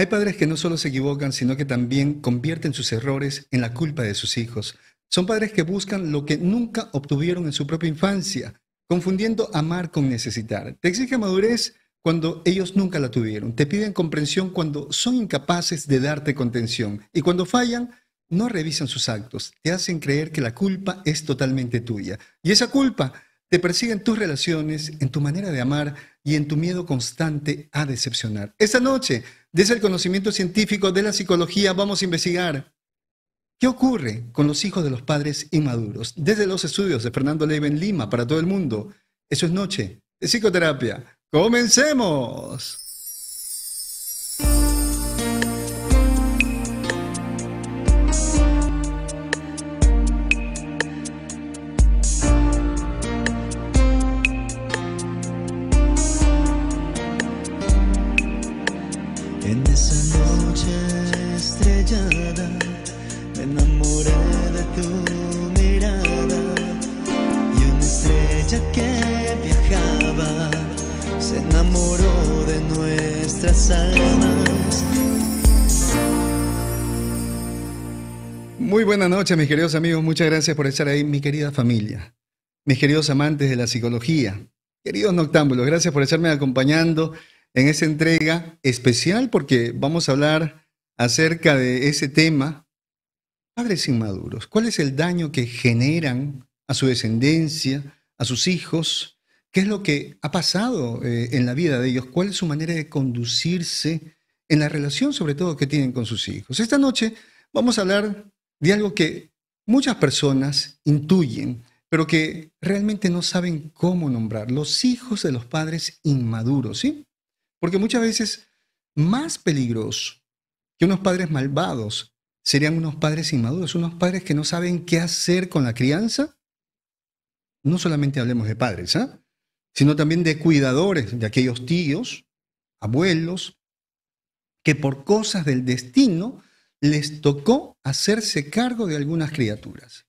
Hay padres que no solo se equivocan, sino que también convierten sus errores en la culpa de sus hijos. Son padres que buscan lo que nunca obtuvieron en su propia infancia, confundiendo amar con necesitar. Te exigen madurez cuando ellos nunca la tuvieron. Te piden comprensión cuando son incapaces de darte contención. Y cuando fallan, no revisan sus actos. Te hacen creer que la culpa es totalmente tuya. Y esa culpa te persigue en tus relaciones, en tu manera de amar y en tu miedo constante a decepcionar. Esta noche, desde el conocimiento científico de la psicología, vamos a investigar qué ocurre con los hijos de los padres inmaduros. Desde los estudios de Fernando Leiva en Lima para todo el mundo. Eso es Noche de Psicoterapia. ¡Comencemos! En esa noche estrellada me enamoré de tu mirada y una estrella que viajaba se enamoró de nuestras almas. Muy buena noche, mis queridos amigos. Muchas gracias por estar ahí, mi querida familia, mis queridos amantes de la psicología, queridos noctámbulos. Gracias por estarme acompañando en esta entrega especial porque vamos a hablar acerca de ese tema, padres inmaduros. ¿Cuál es el daño que generan a su descendencia, a sus hijos? ¿Qué es lo que ha pasado en la vida de ellos? ¿Cuál es su manera de conducirse en la relación, sobre todo, que tienen con sus hijos? Esta noche vamos a hablar de algo que muchas personas intuyen, pero que realmente no saben cómo nombrar. Los hijos de los padres inmaduros, ¿sí? Porque muchas veces más peligroso que unos padres malvados serían unos padres inmaduros, unos padres que no saben qué hacer con la crianza. No solamente hablemos de padres, ¿ah? Sino también de cuidadores, de aquellos tíos, abuelos, que por cosas del destino les tocó hacerse cargo de algunas criaturas.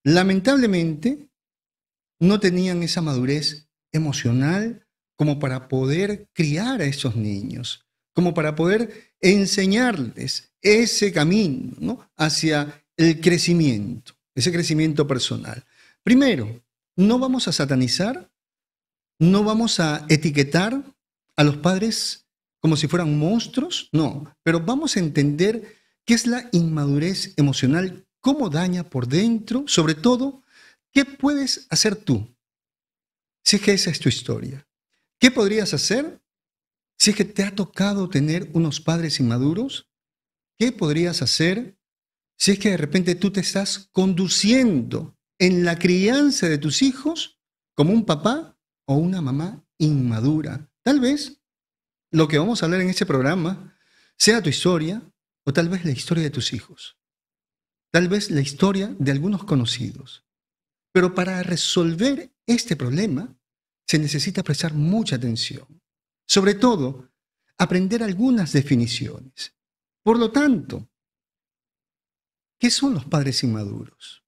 Lamentablemente, no tenían esa madurez emocional como para poder criar a esos niños, como para poder enseñarles ese camino, ¿no?, hacia el crecimiento, ese crecimiento personal. Primero, no vamos a satanizar, no vamos a etiquetar a los padres como si fueran monstruos, no, pero vamos a entender qué es la inmadurez emocional, cómo daña por dentro, sobre todo, qué puedes hacer tú si es que esa es tu historia. ¿Qué podrías hacer si es que te ha tocado tener unos padres inmaduros? ¿Qué podrías hacer si es que de repente tú te estás conduciendo en la crianza de tus hijos como un papá o una mamá inmadura? Tal vez lo que vamos a hablar en este programa sea tu historia o tal vez la historia de tus hijos. Tal vez la historia de algunos conocidos. Pero para resolver este problema se necesita prestar mucha atención. Sobre todo, aprender algunas definiciones. Por lo tanto, ¿qué son los padres inmaduros?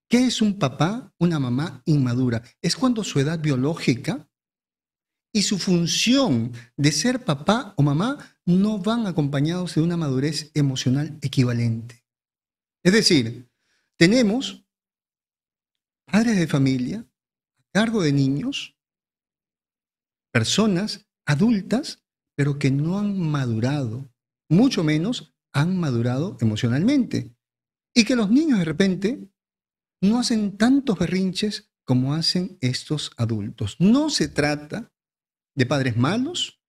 ¿Qué es un papá, una mamá inmadura? Es cuando su edad biológica y su función de ser papá o mamá no van acompañados de una madurez emocional equivalente. Es decir, tenemos padres de familia a cargo de niños, personas adultas, pero que no han madurado, mucho menos han madurado emocionalmente. Y que los niños de repente no hacen tantos berrinches como hacen estos adultos. No se trata de padres malos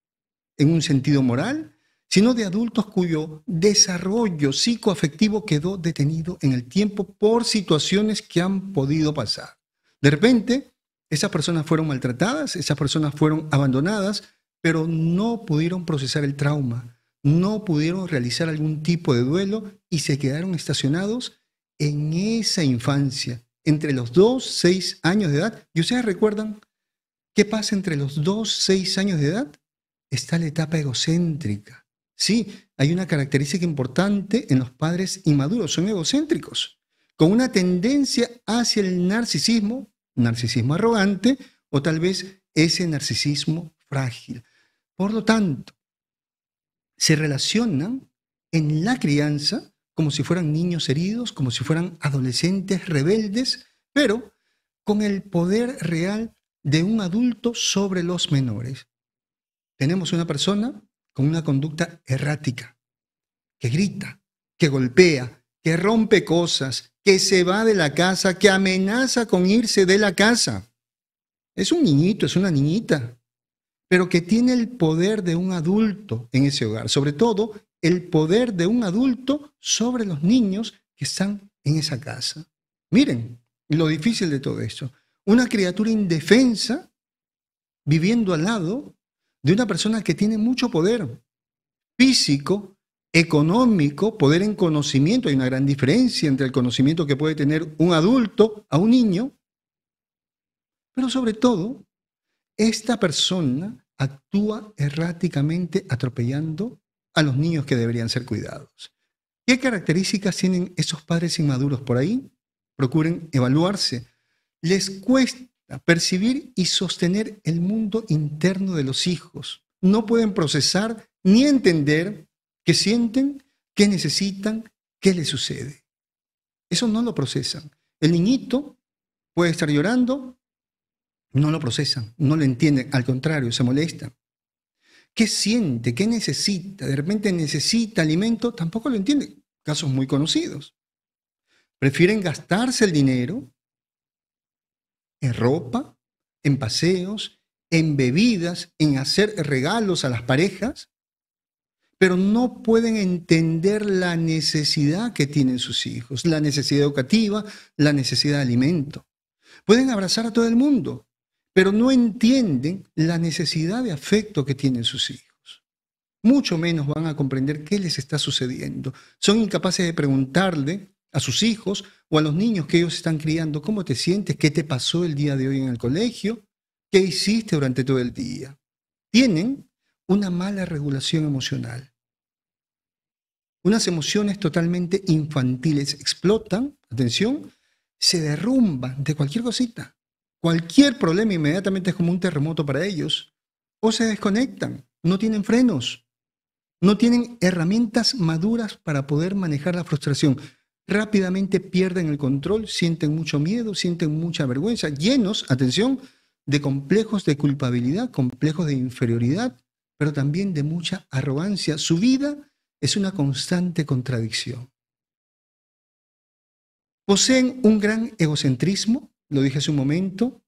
en un sentido moral, sino de adultos cuyo desarrollo psicoafectivo quedó detenido en el tiempo por situaciones que han podido pasar. De repente, esas personas fueron maltratadas, esas personas fueron abandonadas, pero no pudieron procesar el trauma, no pudieron realizar algún tipo de duelo y se quedaron estacionados en esa infancia, entre los 2, 6 años de edad. ¿Y ustedes recuerdan qué pasa entre los 2, 6 años de edad? Está la etapa egocéntrica. Sí, hay una característica importante en los padres inmaduros, son egocéntricos, con una tendencia hacia el narcisismo arrogante o tal vez ese narcisismo frágil. Por lo tanto, se relacionan en la crianza como si fueran niños heridos, como si fueran adolescentes rebeldes, pero con el poder real de un adulto sobre los menores. Tenemos una persona con una conducta errática, que grita, que golpea, que rompe cosas, que se va de la casa, que amenaza con irse de la casa. Es un niñito, es una niñita, pero que tiene el poder de un adulto en ese hogar, sobre todo el poder de un adulto sobre los niños que están en esa casa. Miren lo difícil de todo esto. Una criatura indefensa viviendo al lado de una persona que tiene mucho poder físico, económico, poder en conocimiento. Hay una gran diferencia entre el conocimiento que puede tener un adulto a un niño, pero sobre todo, esta persona actúa erráticamente atropellando a los niños que deberían ser cuidados. ¿Qué características tienen esos padres inmaduros por ahí? Procuren evaluarse. Les cuesta percibir y sostener el mundo interno de los hijos. No pueden procesar ni entender qué sienten, qué necesitan, qué les sucede. Eso no lo procesan. El niñito puede estar llorando, no lo procesan, no lo entienden, al contrario, se molestan. ¿Qué siente? ¿Qué necesita? De repente necesita alimento, tampoco lo entienden. Casos muy conocidos. Prefieren gastarse el dinero en ropa, en paseos, en bebidas, en hacer regalos a las parejas, pero no pueden entender la necesidad que tienen sus hijos, la necesidad educativa, la necesidad de alimento. Pueden abrazar a todo el mundo, pero no entienden la necesidad de afecto que tienen sus hijos. Mucho menos van a comprender qué les está sucediendo. Son incapaces de preguntarle a sus hijos o a los niños que ellos están criando, ¿cómo te sientes? ¿Qué te pasó el día de hoy en el colegio? ¿Qué hiciste durante todo el día? Tienen una mala regulación emocional. Unas emociones totalmente infantiles explotan, atención, se derrumban de cualquier cosita. Cualquier problema inmediatamente es como un terremoto para ellos. O se desconectan, no tienen frenos, no tienen herramientas maduras para poder manejar la frustración. Rápidamente pierden el control, sienten mucho miedo, sienten mucha vergüenza, llenos, atención, de complejos de culpabilidad, complejos de inferioridad, pero también de mucha arrogancia. Su vida es una constante contradicción. Poseen un gran egocentrismo, lo dije hace un momento.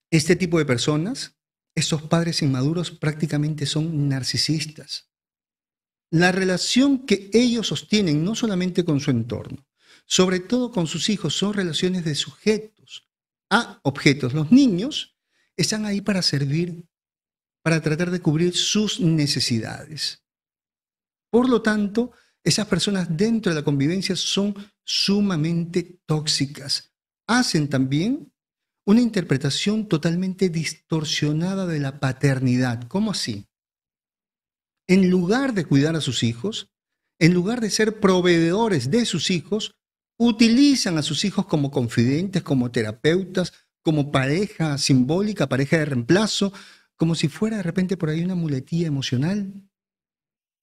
Este tipo de personas, estos padres inmaduros, prácticamente son narcisistas. La relación que ellos sostienen, no solamente con su entorno, sobre todo con sus hijos, son relaciones de sujetos a objetos. Los niños están ahí para servir, para tratar de cubrir sus necesidades. Por lo tanto, esas personas dentro de la convivencia son sumamente tóxicas. Hacen también una interpretación totalmente distorsionada de la paternidad. ¿Cómo así? En lugar de cuidar a sus hijos, en lugar de ser proveedores de sus hijos, utilizan a sus hijos como confidentes, como terapeutas, como pareja simbólica, pareja de reemplazo, como si fuera de repente por ahí una muletilla emocional.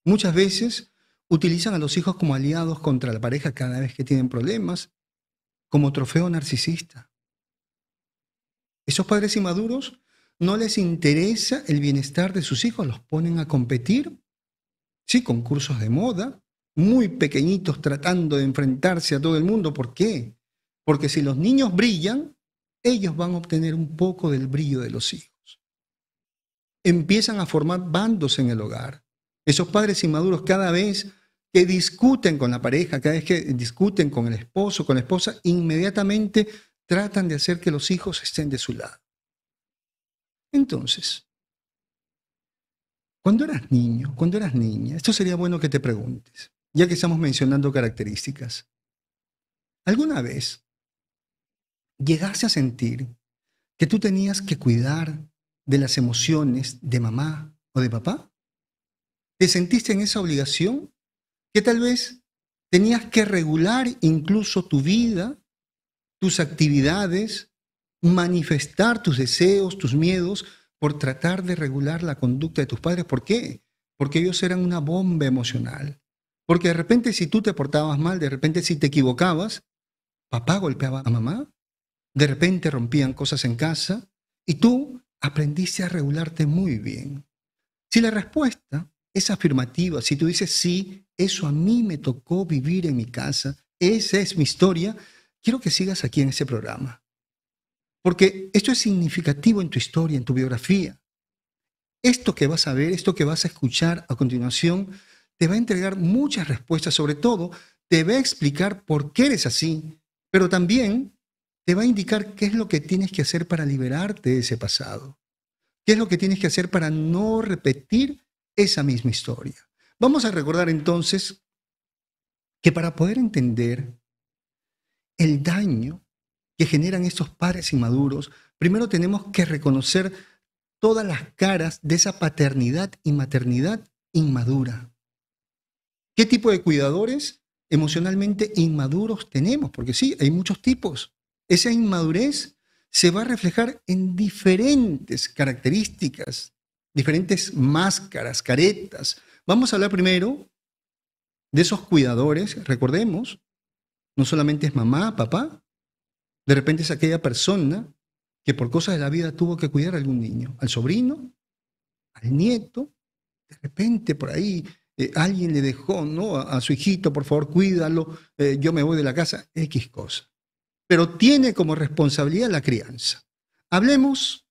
Muchas veces utilizan a los hijos como aliados contra la pareja cada vez que tienen problemas, como trofeo narcisista. Esos padres inmaduros no les interesa el bienestar de sus hijos, los ponen a competir, sí, concursos de moda, muy pequeñitos tratando de enfrentarse a todo el mundo. ¿Por qué? Porque si los niños brillan, ellos van a obtener un poco del brillo de los hijos. Empiezan a formar bandos en el hogar. Esos padres inmaduros cada vez que discuten con la pareja, cada vez que discuten con el esposo, con la esposa, inmediatamente tratan de hacer que los hijos estén de su lado. Entonces, cuando eras niño, cuando eras niña, esto sería bueno que te preguntes, ya que estamos mencionando características. ¿Alguna vez llegaste a sentir que tú tenías que cuidar de las emociones de mamá o de papá? ¿Te sentiste en esa obligación? Que tal vez tenías que regular incluso tu vida, tus actividades, manifestar tus deseos, tus miedos, por tratar de regular la conducta de tus padres. ¿Por qué? porque ellos eran una bomba emocional. Porque de repente si tú te portabas mal, de repente si te equivocabas, papá golpeaba a mamá, de repente rompían cosas en casa y tú aprendiste a regularte muy bien. Si la respuesta es afirmativa, si tú dices sí, eso a mí me tocó vivir en mi casa, esa es mi historia, quiero que sigas aquí en ese programa. Porque esto es significativo en tu historia, en tu biografía. Esto que vas a ver, esto que vas a escuchar a continuación, te va a entregar muchas respuestas, sobre todo te va a explicar por qué eres así, pero también te va a indicar qué es lo que tienes que hacer para liberarte de ese pasado, qué es lo que tienes que hacer para no repetir esa misma historia. Vamos a recordar entonces que para poder entender el daño que generan estos padres inmaduros, primero tenemos que reconocer todas las caras de esa paternidad y maternidad inmadura. ¿Qué tipo de cuidadores emocionalmente inmaduros tenemos? Porque sí, hay muchos tipos. Esa inmadurez se va a reflejar en diferentes características, diferentes máscaras, caretas. Vamos a hablar primero de esos cuidadores. Recordemos, no solamente es mamá, papá, de repente es aquella persona que por cosas de la vida tuvo que cuidar a algún niño, al sobrino, al nieto, de repente por ahí alguien le dejó, ¿no? A su hijito, por favor, cuídalo, yo me voy de la casa, X cosa. Pero tiene como responsabilidad la crianza. Hablemos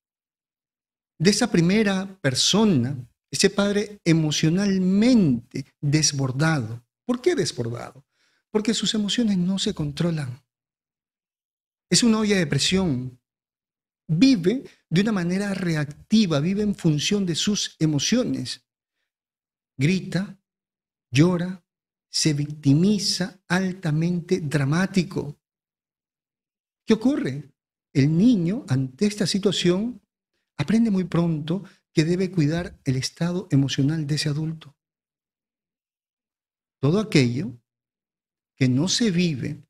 de esa primera persona, ese padre emocionalmente desbordado. ¿Por qué desbordado? Porque sus emociones no se controlan. Es una olla de presión. Vive de una manera reactiva, vive en función de sus emociones. Grita, llora, se victimiza, altamente dramático. ¿Qué ocurre? El niño, ante esta situación, aprende muy pronto que debe cuidar el estado emocional de ese adulto. Todo aquello que no se vive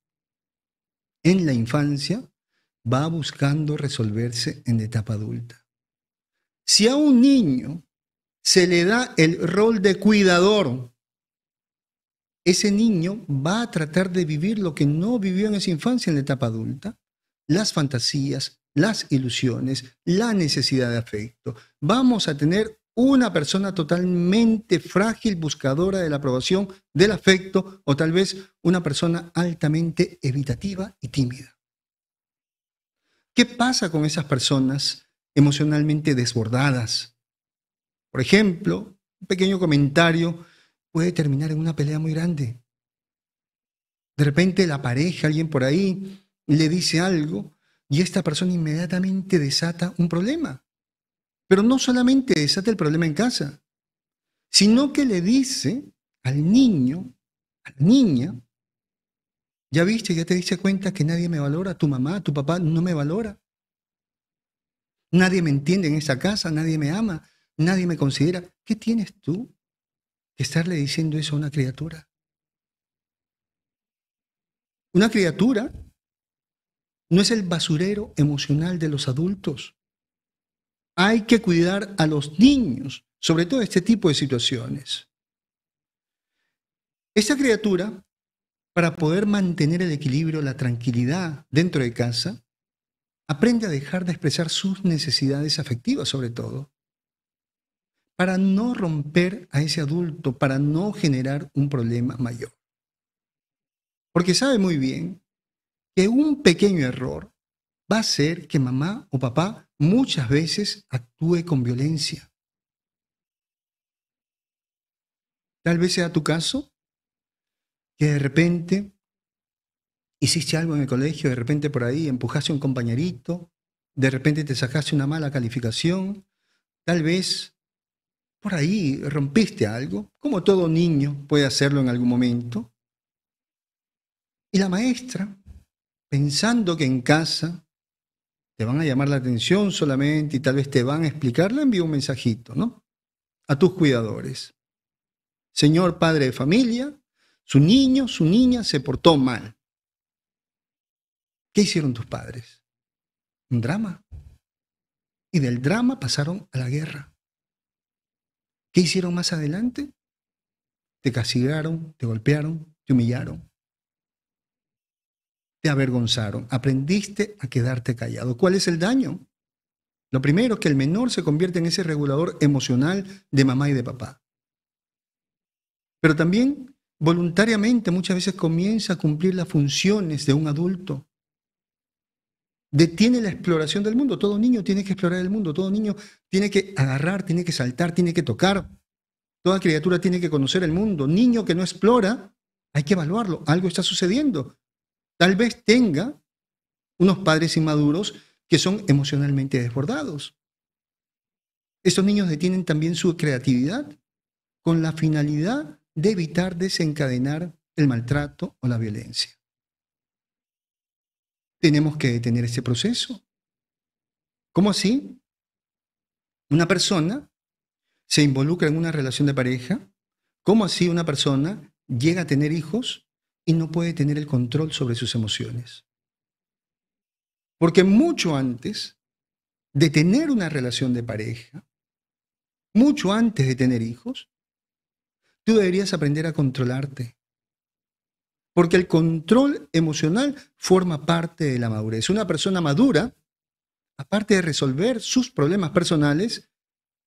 en la infancia va buscando resolverse en la etapa adulta. Si a un niño se le da el rol de cuidador, ese niño va a tratar de vivir lo que no vivió en esa infancia en la etapa adulta, las fantasías, las ilusiones, la necesidad de afecto. Vamos a tener una persona totalmente frágil, buscadora de la aprobación, del afecto, o tal vez una persona altamente evitativa y tímida. ¿Qué pasa con esas personas emocionalmente desbordadas? Por ejemplo, un pequeño comentario puede terminar en una pelea muy grande. De repente la pareja, alguien por ahí, le dice algo y esta persona inmediatamente desata un problema. Pero no solamente desata el problema en casa, sino que le dice al niño, a la niña, ya viste, ya te diste cuenta que nadie me valora, tu mamá, tu papá no me valora. Nadie me entiende en esta casa, nadie me ama, nadie me considera. ¿Qué tienes tú que estarle diciendo eso a una criatura? Una criatura no es el basurero emocional de los adultos. Hay que cuidar a los niños, sobre todo este tipo de situaciones. Esta criatura, para poder mantener el equilibrio, la tranquilidad dentro de casa, aprende a dejar de expresar sus necesidades afectivas, sobre todo, para no romper a ese adulto, para no generar un problema mayor. Porque sabe muy bien que un pequeño error va a hacer que mamá o papá muchas veces actúe con violencia. Tal vez sea tu caso, que de repente hiciste algo en el colegio, de repente por ahí empujaste a un compañerito, de repente te sacaste una mala calificación, tal vez por ahí rompiste algo, como todo niño puede hacerlo en algún momento. Y la maestra, pensando que en casa te van a llamar la atención solamente y tal vez te van a explicar, le envía un mensajito, ¿no? A tus cuidadores. Señor padre de familia, su niño, su niña se portó mal. ¿Qué hicieron tus padres? Un drama. Y del drama pasaron a la guerra. ¿Qué hicieron más adelante? Te castigaron, te golpearon, te humillaron, te avergonzaron. Aprendiste a quedarte callado. ¿Cuál es el daño? Lo primero, que el menor se convierte en ese regulador emocional de mamá y de papá. Pero también voluntariamente muchas veces comienza a cumplir las funciones de un adulto. Detiene la exploración del mundo. Todo niño tiene que explorar el mundo. Todo niño tiene que agarrar, tiene que saltar, tiene que tocar. Toda criatura tiene que conocer el mundo. Niño que no explora, hay que evaluarlo. Algo está sucediendo. Tal vez tenga unos padres inmaduros que son emocionalmente desbordados. Estos niños detienen también su creatividad con la finalidad de evitar desencadenar el maltrato o la violencia. Tenemos que detener este proceso. ¿Cómo así? Una persona se involucra en una relación de pareja. ¿Cómo así una persona llega a tener hijos y no puede tener el control sobre sus emociones? Porque mucho antes de tener una relación de pareja, mucho antes de tener hijos, tú deberías aprender a controlarte. Porque el control emocional forma parte de la madurez. Una persona madura, aparte de resolver sus problemas personales,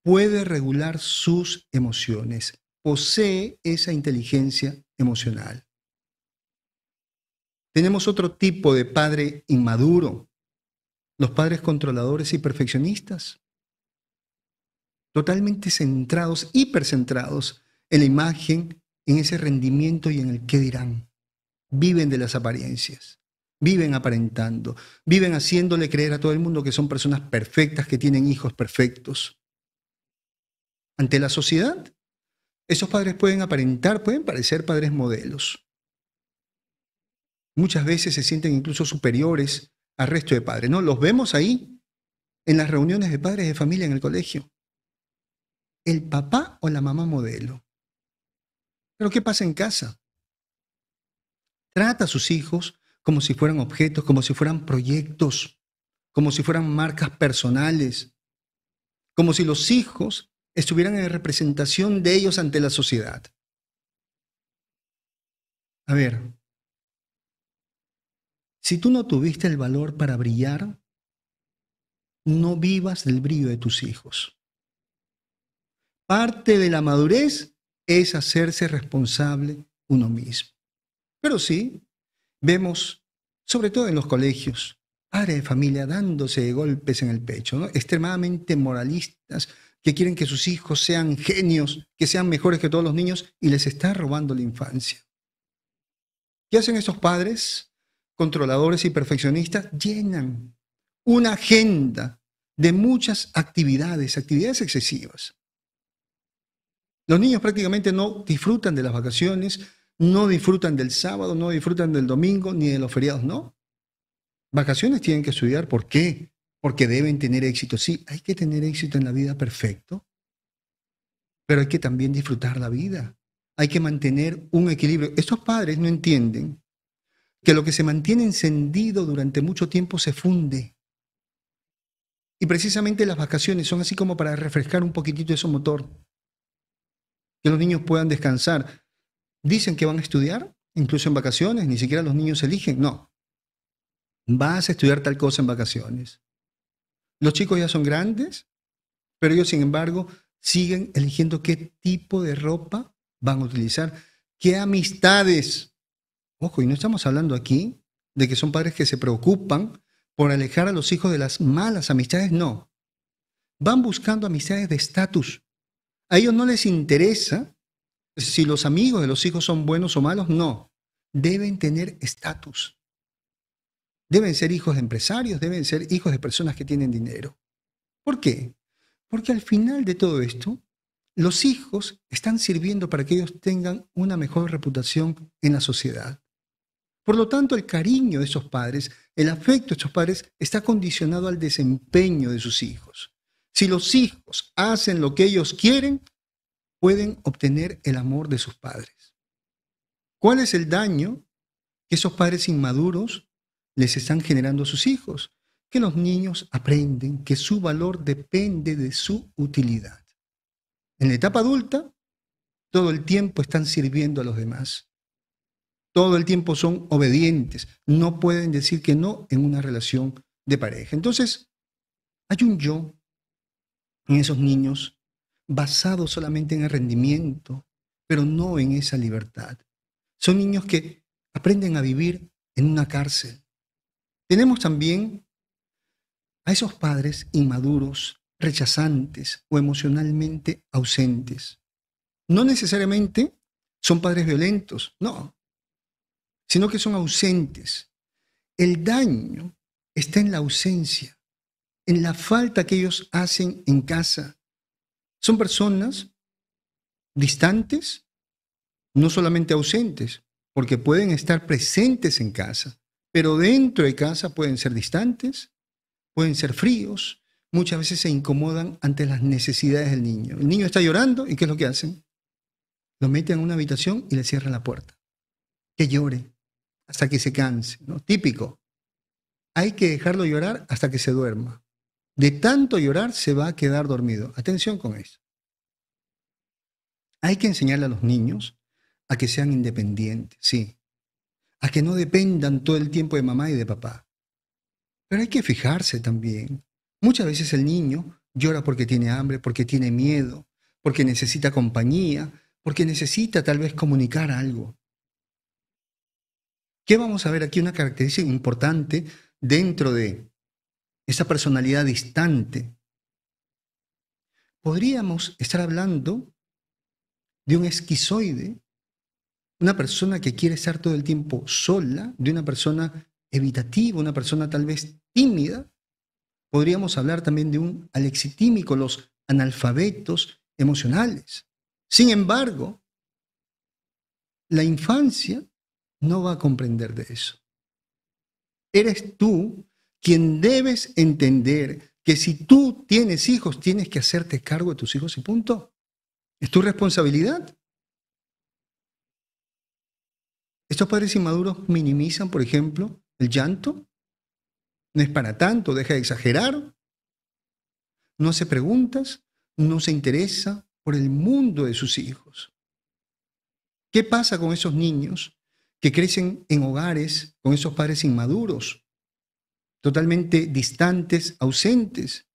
puede regular sus emociones. Posee esa inteligencia emocional. Tenemos otro tipo de padre inmaduro, los padres controladores y perfeccionistas, totalmente centrados, hipercentrados en la imagen, en ese rendimiento y en el qué dirán. Viven de las apariencias, viven aparentando, viven haciéndole creer a todo el mundo que son personas perfectas, que tienen hijos perfectos. Ante la sociedad, esos padres pueden aparentar, pueden parecer padres modelos. Muchas veces se sienten incluso superiores al resto de padres, ¿no? Los vemos ahí en las reuniones de padres de familia en el colegio. El papá o la mamá modelo. Pero ¿qué pasa en casa? Trata a sus hijos como si fueran objetos, como si fueran proyectos, como si fueran marcas personales, como si los hijos estuvieran en representación de ellos ante la sociedad. A ver, si tú no tuviste el valor para brillar, no vivas del brillo de tus hijos. Parte de la madurez es hacerse responsable uno mismo. Pero sí, vemos, sobre todo en los colegios, padres de familia dándose golpes en el pecho, ¿no? Extremadamente moralistas, que quieren que sus hijos sean genios, que sean mejores que todos los niños, y les está robando la infancia. ¿Qué hacen estos padres controladores y perfeccionistas? Llenan una agenda de muchas actividades excesivas. Los niños prácticamente no disfrutan de las vacaciones, no disfrutan del sábado, no disfrutan del domingo, ni de los feriados, no. Vacaciones tienen que estudiar, ¿por qué? Porque deben tener éxito. Sí, hay que tener éxito en la vida, perfecto, pero hay que también disfrutar la vida. Hay que mantener un equilibrio. Estos padres no entienden que lo que se mantiene encendido durante mucho tiempo se funde. Y precisamente las vacaciones son así como para refrescar un poquitito ese motor, que los niños puedan descansar. Dicen que van a estudiar, incluso en vacaciones, ni siquiera los niños eligen. No, vas a estudiar tal cosa en vacaciones. Los chicos ya son grandes, pero ellos, sin embargo, siguen eligiendo qué tipo de ropa van a utilizar, qué amistades. Ojo, y no estamos hablando aquí de que son padres que se preocupan por alejar a los hijos de las malas amistades, no. Van buscando amistades de estatus. A ellos no les interesa si los amigos de los hijos son buenos o malos, no. Deben tener estatus. Deben ser hijos de empresarios, deben ser hijos de personas que tienen dinero. ¿Por qué? Porque al final de todo esto, los hijos están sirviendo para que ellos tengan una mejor reputación en la sociedad. Por lo tanto, el cariño de esos padres, el afecto de esos padres está condicionado al desempeño de sus hijos. Si los hijos hacen lo que ellos quieren, pueden obtener el amor de sus padres. ¿Cuál es el daño que esos padres inmaduros les están generando a sus hijos? Que los niños aprenden que su valor depende de su utilidad. En la etapa adulta, todo el tiempo están sirviendo a los demás. Todo el tiempo son obedientes. No pueden decir que no en una relación de pareja. Entonces, hay un yo en esos niños basado solamente en el rendimiento, pero no en esa libertad. Son niños que aprenden a vivir en una cárcel. Tenemos también a esos padres inmaduros, rechazantes o emocionalmente ausentes. No necesariamente son padres violentos, no, sino que son ausentes. El daño está en la ausencia, en la falta que ellos hacen en casa. Son personas distantes, no solamente ausentes, porque pueden estar presentes en casa, pero dentro de casa pueden ser distantes, pueden ser fríos, muchas veces se incomodan ante las necesidades del niño. El niño está llorando y ¿qué es lo que hacen? Lo meten en una habitación y le cierran la puerta. Que llore hasta que se canse, ¿no? Típico. Hay que dejarlo llorar hasta que se duerma. De tanto llorar se va a quedar dormido. Atención con eso. Hay que enseñarle a los niños a que sean independientes, sí. A que no dependan todo el tiempo de mamá y de papá. Pero hay que fijarse también. Muchas veces el niño llora porque tiene hambre, porque tiene miedo, porque necesita compañía, porque necesita tal vez comunicar algo. ¿Qué vamos a ver aquí? Una característica importante dentro de esa personalidad distante. Podríamos estar hablando de un esquizoide, una persona que quiere estar todo el tiempo sola, de una persona evitativa, una persona tal vez tímida. Podríamos hablar también de un alexitímico, los analfabetos emocionales. Sin embargo, la infancia no va a comprender de eso. Eres tú quien debes entender que si tú tienes hijos, tienes que hacerte cargo de tus hijos y punto. Es tu responsabilidad. Estos padres inmaduros minimizan, por ejemplo, el llanto. No es para tanto, deja de exagerar. No hace preguntas, no se interesa por el mundo de sus hijos. ¿Qué pasa con esos niños que crecen en hogares con esos padres inmaduros, totalmente distantes, ausentes?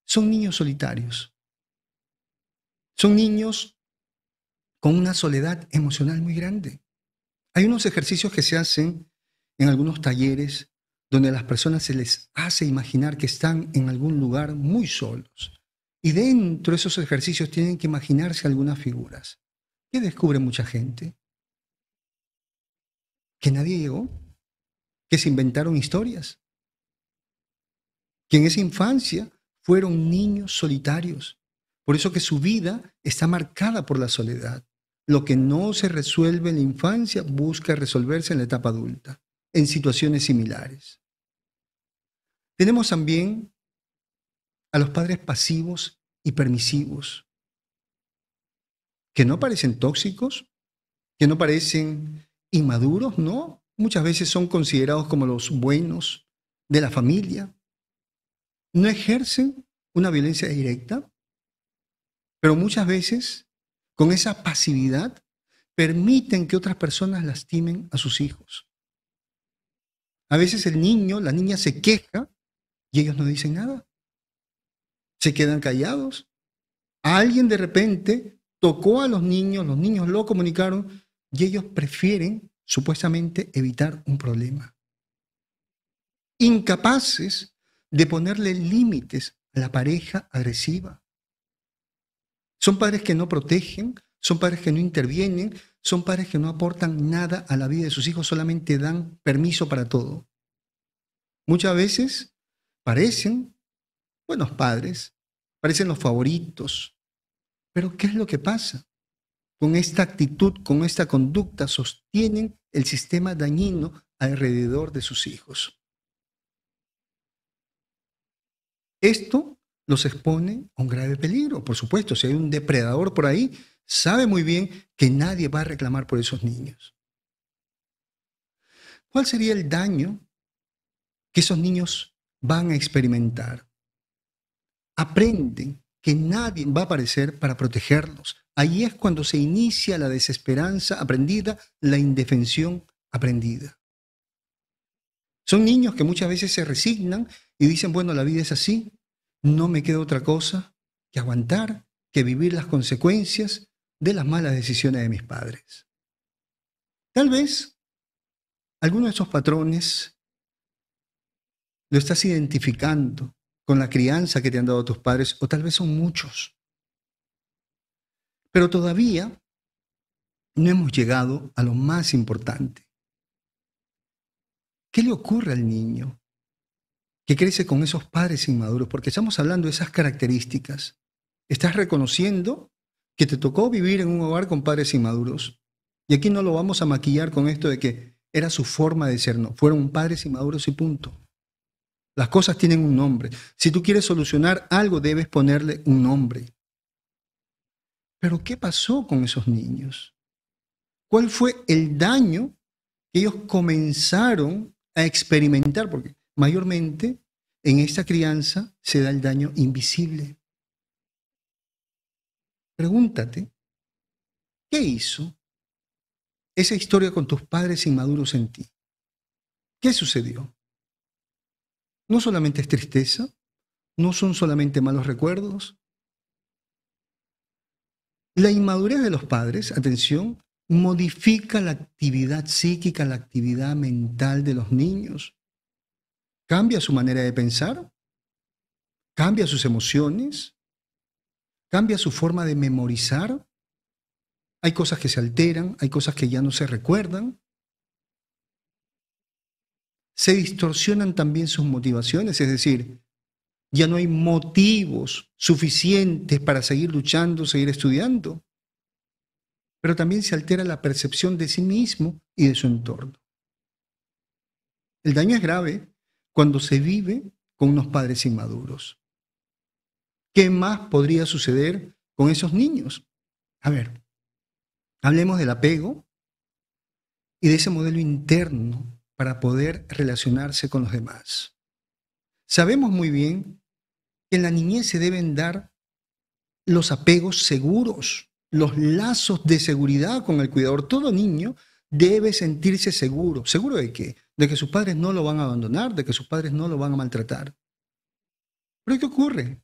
Son niños solitarios. Son niños con una soledad emocional muy grande. Hay unos ejercicios que se hacen en algunos talleres donde a las personas se les hace imaginar que están en algún lugar muy solos. Y dentro de esos ejercicios tienen que imaginarse algunas figuras. ¿Qué descubre mucha gente? Que nadie llegó, que se inventaron historias, que en esa infancia fueron niños solitarios. Por eso que su vida está marcada por la soledad. Lo que no se resuelve en la infancia busca resolverse en la etapa adulta, en situaciones similares. Tenemos también a los padres pasivos y permisivos, que no parecen tóxicos, que no parecen inmaduros, no. Muchas veces son considerados como los buenos de la familia. No ejercen una violencia directa, pero muchas veces con esa pasividad permiten que otras personas lastimen a sus hijos. A veces el niño, la niña se queja y ellos no dicen nada. Se quedan callados. Alguien de repente tocó a los niños lo comunicaron y ellos prefieren supuestamente evitar un problema. Incapaces de ponerle límites a la pareja agresiva. Son padres que no protegen, son padres que no intervienen, son padres que no aportan nada a la vida de sus hijos, solamente dan permiso para todo. Muchas veces parecen buenos padres, parecen los favoritos, pero ¿qué es lo que pasa? Con esta actitud, con esta conducta, sostienen el sistema dañino alrededor de sus hijos. Esto los expone a un grave peligro. Por supuesto, si hay un depredador por ahí, sabe muy bien que nadie va a reclamar por esos niños. ¿Cuál sería el daño que esos niños van a experimentar? Aprenden que nadie va a aparecer para protegerlos. Ahí es cuando se inicia la desesperanza aprendida, la indefensión aprendida. Son niños que muchas veces se resignan y dicen, bueno, la vida es así, no me queda otra cosa que aguantar, que vivir las consecuencias de las malas decisiones de mis padres. Tal vez alguno de esos patrones lo estás identificando con la crianza que te han dado tus padres, o tal vez son muchos. Pero todavía no hemos llegado a lo más importante. ¿Qué le ocurre al niño que crece con esos padres inmaduros? Porque estamos hablando de esas características. Estás reconociendo que te tocó vivir en un hogar con padres inmaduros. Y aquí no lo vamos a maquillar con esto de que era su forma de ser, no. Fueron padres inmaduros y punto. Las cosas tienen un nombre. Si tú quieres solucionar algo, debes ponerle un nombre. Pero ¿qué pasó con esos niños? ¿Cuál fue el daño que ellos comenzaron a experimentar? Porque mayormente en esta crianza se da el daño invisible. Pregúntate, ¿qué hizo esa historia con tus padres inmaduros en ti? ¿Qué sucedió? No solamente es tristeza, no son solamente malos recuerdos. La inmadurez de los padres, atención, modifica la actividad psíquica, la actividad mental de los niños. Cambia su manera de pensar, cambia sus emociones, cambia su forma de memorizar. Hay cosas que se alteran, hay cosas que ya no se recuerdan. Se distorsionan también sus motivaciones, es decir, ya no hay motivos suficientes para seguir luchando, seguir estudiando. Pero también se altera la percepción de sí mismo y de su entorno. El daño es grave cuando se vive con unos padres inmaduros. ¿Qué más podría suceder con esos niños? A ver, hablemos del apego y de ese modelo interno para poder relacionarse con los demás. Sabemos muy bien que en la niñez se deben dar los apegos seguros, los lazos de seguridad con el cuidador. Todo niño debe sentirse seguro. ¿Seguro de qué? De que sus padres no lo van a abandonar, de que sus padres no lo van a maltratar. ¿Pero qué ocurre?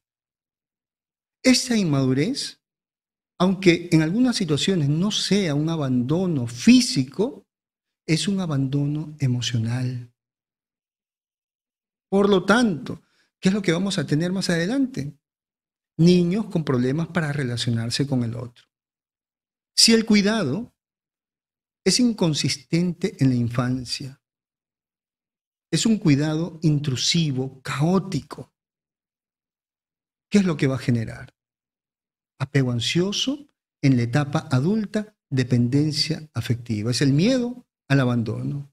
Esta inmadurez, aunque en algunas situaciones no sea un abandono físico, es un abandono emocional. Por lo tanto, ¿qué es lo que vamos a tener más adelante? Niños con problemas para relacionarse con el otro. Si el cuidado es inconsistente en la infancia, es un cuidado intrusivo, caótico, ¿qué es lo que va a generar? Apego ansioso, en la etapa adulta, dependencia afectiva. Es el miedo al abandono.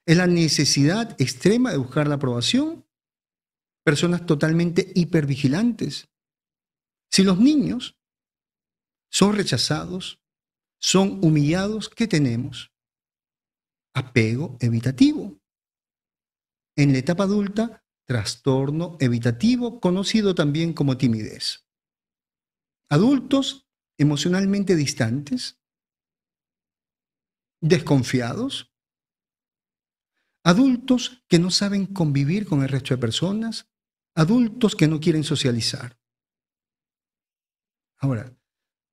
Es la necesidad extrema de buscar la aprobación. Personas totalmente hipervigilantes. Si los niños son rechazados, son humillados, ¿qué tenemos? Apego evitativo. En la etapa adulta, trastorno evitativo, conocido también como timidez. Adultos emocionalmente distantes, desconfiados, adultos que no saben convivir con el resto de personas, adultos que no quieren socializar. Ahora,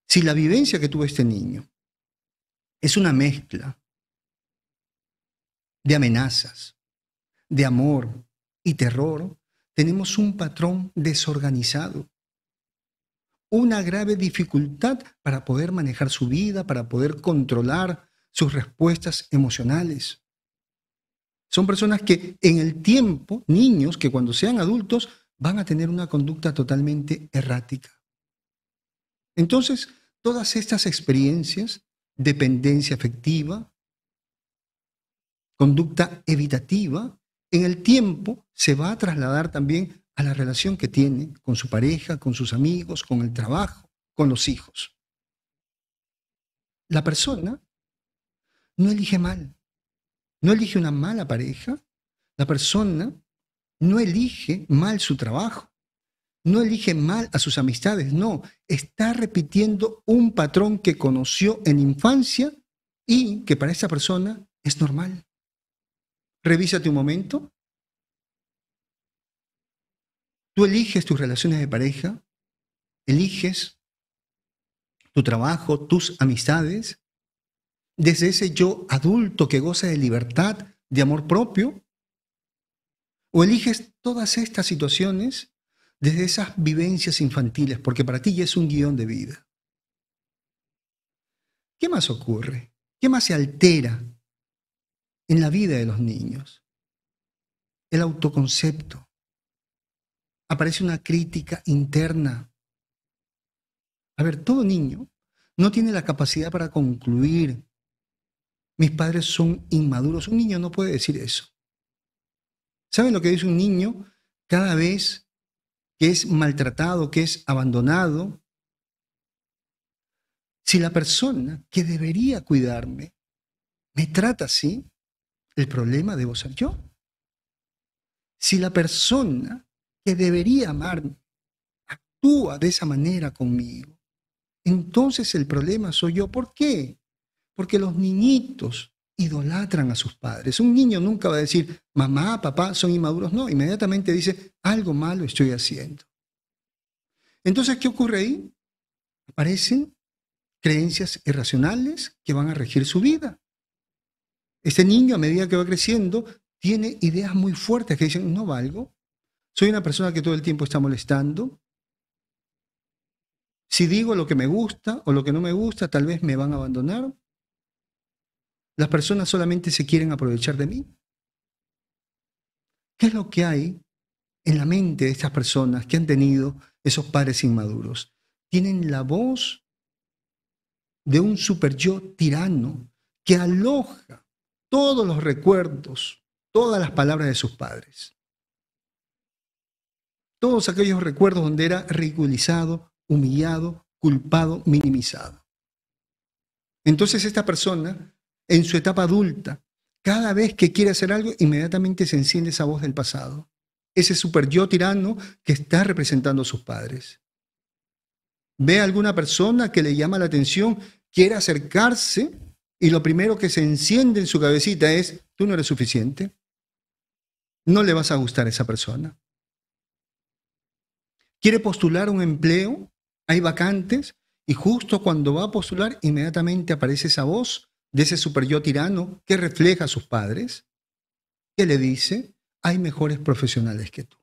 si la vivencia que tuvo este niño es una mezcla de amenazas, de amor y terror, tenemos un patrón desorganizado, una grave dificultad para poder manejar su vida, para poder controlar sus respuestas emocionales. Son personas que en el tiempo, niños que cuando sean adultos van a tener una conducta totalmente errática. Entonces, todas estas experiencias, dependencia afectiva, conducta evitativa, en el tiempo se va a trasladar también a la relación que tiene con su pareja, con sus amigos, con el trabajo, con los hijos. La persona no elige mal, no elige una mala pareja, la persona no elige mal su trabajo, No elige mal a sus amistades, no. Está repitiendo un patrón que conoció en infancia y que para esa persona es normal. Revísate un momento. Tú eliges tus relaciones de pareja, eliges tu trabajo, tus amistades, desde ese yo adulto que goza de libertad, de amor propio, o eliges todas estas situaciones desde esas vivencias infantiles, porque para ti ya es un guión de vida. ¿Qué más ocurre? ¿Qué más se altera en la vida de los niños? El autoconcepto. Aparece una crítica interna. A ver, todo niño no tiene la capacidad para concluir: mis padres son inmaduros. Un niño no puede decir eso. ¿Saben lo que dice un niño cada vez que es maltratado, que es abandonado? Si la persona que debería cuidarme me trata así, el problema debo ser yo. Si la persona que debería amarme actúa de esa manera conmigo, entonces el problema soy yo. ¿Por qué? Porque los niñitos idolatran a sus padres. Un niño nunca va a decir, mamá, papá son inmaduros. No, inmediatamente dice, algo malo estoy haciendo. Entonces, ¿qué ocurre ahí? Aparecen creencias irracionales que van a regir su vida. Este niño, a medida que va creciendo, tiene ideas muy fuertes que dicen, no valgo, soy una persona que todo el tiempo está molestando. Si digo lo que me gusta o lo que no me gusta, tal vez me van a abandonar. Las personas solamente se quieren aprovechar de mí. ¿Qué es lo que hay en la mente de estas personas que han tenido esos padres inmaduros? Tienen la voz de un super yo tirano que aloja todos los recuerdos, todas las palabras de sus padres. Todos aquellos recuerdos donde era ridiculizado, humillado, culpado, minimizado. Entonces esta persona, en su etapa adulta, cada vez que quiere hacer algo, inmediatamente se enciende esa voz del pasado. Ese super yo tirano que está representando a sus padres. Ve a alguna persona que le llama la atención, quiere acercarse y lo primero que se enciende en su cabecita es, tú no eres suficiente, no le vas a gustar a esa persona. Quiere postular un empleo, hay vacantes, y justo cuando va a postular, inmediatamente aparece esa voz de ese super yo tirano que refleja a sus padres, que le dice, hay mejores profesionales que tú.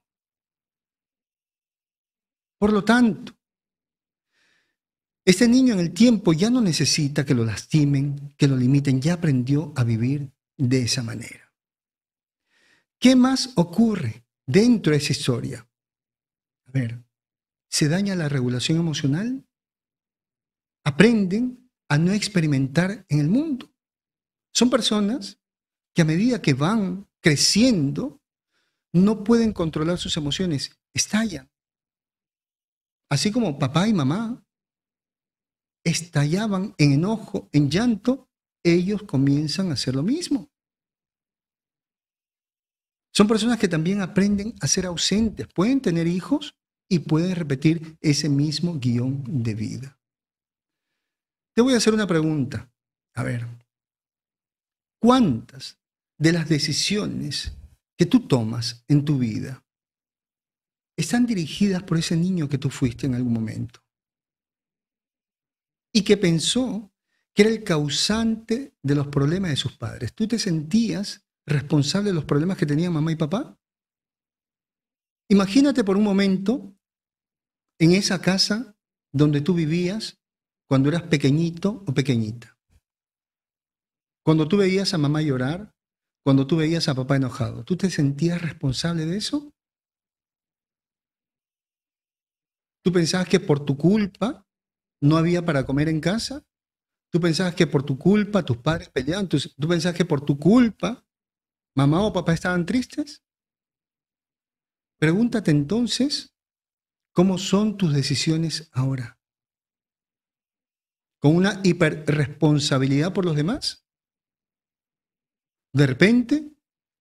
Por lo tanto, este niño en el tiempo ya no necesita que lo lastimen, que lo limiten, ya aprendió a vivir de esa manera. ¿Qué más ocurre dentro de esa historia? A ver, ¿se daña la regulación emocional? Aprenden a no experimentar en el mundo. Son personas que a medida que van creciendo no pueden controlar sus emociones, estallan. Así como papá y mamá estallaban en enojo, en llanto, ellos comienzan a hacer lo mismo. Son personas que también aprenden a ser ausentes, pueden tener hijos y pueden repetir ese mismo guión de vida. Te voy a hacer una pregunta. A ver, ¿cuántas de las decisiones que tú tomas en tu vida están dirigidas por ese niño que tú fuiste en algún momento? Y que pensó que era el causante de los problemas de sus padres. ¿Tú te sentías responsable de los problemas que tenían mamá y papá? Imagínate por un momento en esa casa donde tú vivías cuando eras pequeñito o pequeñita. Cuando tú veías a mamá llorar, cuando tú veías a papá enojado, ¿tú te sentías responsable de eso? ¿Tú pensabas que por tu culpa no había para comer en casa? ¿Tú pensabas que por tu culpa tus padres peleaban? ¿Tú pensabas que por tu culpa mamá o papá estaban tristes? Pregúntate entonces, ¿cómo son tus decisiones ahora? ¿Con una hiperresponsabilidad por los demás? De repente,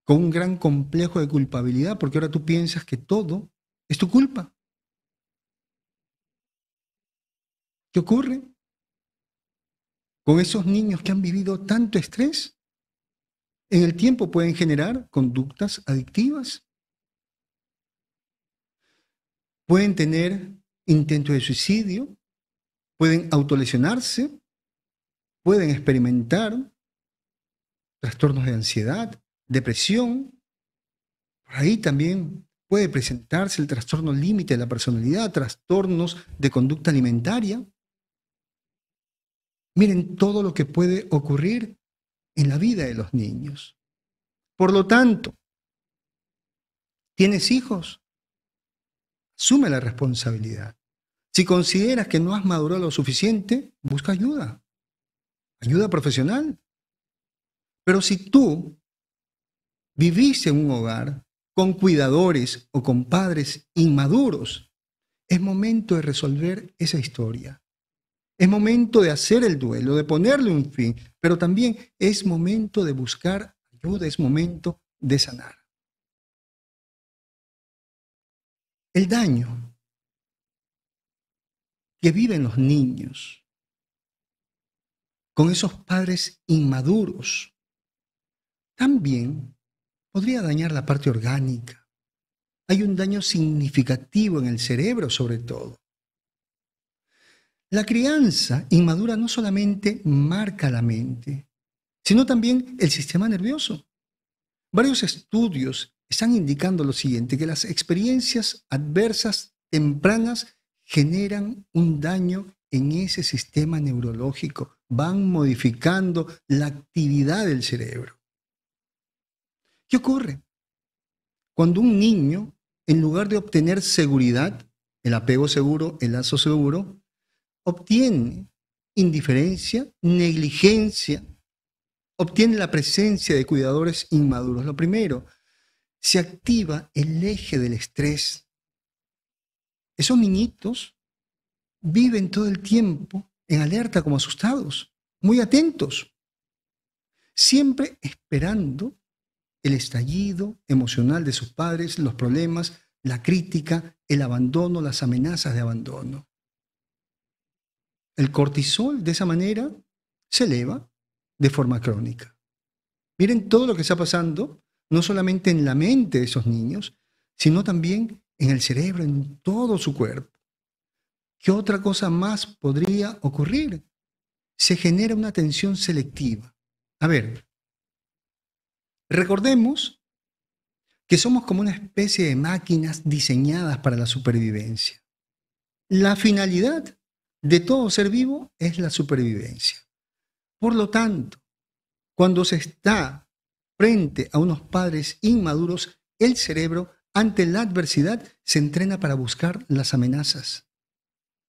con un gran complejo de culpabilidad, porque ahora tú piensas que todo es tu culpa. ¿Qué ocurre con esos niños que han vivido tanto estrés? En el tiempo pueden generar conductas adictivas, pueden tener intentos de suicidio, pueden autolesionarse, pueden experimentar trastornos de ansiedad, depresión. Por ahí también puede presentarse el trastorno límite de la personalidad, trastornos de conducta alimentaria. Miren todo lo que puede ocurrir en la vida de los niños. Por lo tanto, ¿tienes hijos? Asume la responsabilidad. Si consideras que no has madurado lo suficiente, busca ayuda, ayuda profesional. Pero si tú viviste en un hogar con cuidadores o con padres inmaduros, es momento de resolver esa historia. Es momento de hacer el duelo, de ponerle un fin, pero también es momento de buscar ayuda, es momento de sanar. El daño que viven los niños con esos padres inmaduros también podría dañar la parte orgánica. Hay un daño significativo en el cerebro, sobre todo. La crianza inmadura no solamente marca la mente, sino también el sistema nervioso. Varios estudios están indicando lo siguiente, que las experiencias adversas tempranas generan un daño en ese sistema neurológico, van modificando la actividad del cerebro. ¿Qué ocurre? Cuando un niño, en lugar de obtener seguridad, el apego seguro, el lazo seguro, obtiene indiferencia, negligencia, obtiene la presencia de cuidadores inmaduros. Lo primero, se activa el eje del estrés. Esos niñitos viven todo el tiempo en alerta, como asustados, muy atentos, siempre esperando el estallido emocional de sus padres, los problemas, la crítica, el abandono, las amenazas de abandono. El cortisol de esa manera se eleva de forma crónica. Miren todo lo que está pasando, no solamente en la mente de esos niños, sino también en el cerebro, en todo su cuerpo. ¿Qué otra cosa más podría ocurrir? Se genera una atención selectiva. A ver, recordemos que somos como una especie de máquinas diseñadas para la supervivencia. La finalidad de todo ser vivo es la supervivencia. Por lo tanto, cuando se está frente a unos padres inmaduros, el cerebro, ante la adversidad, se entrena para buscar las amenazas.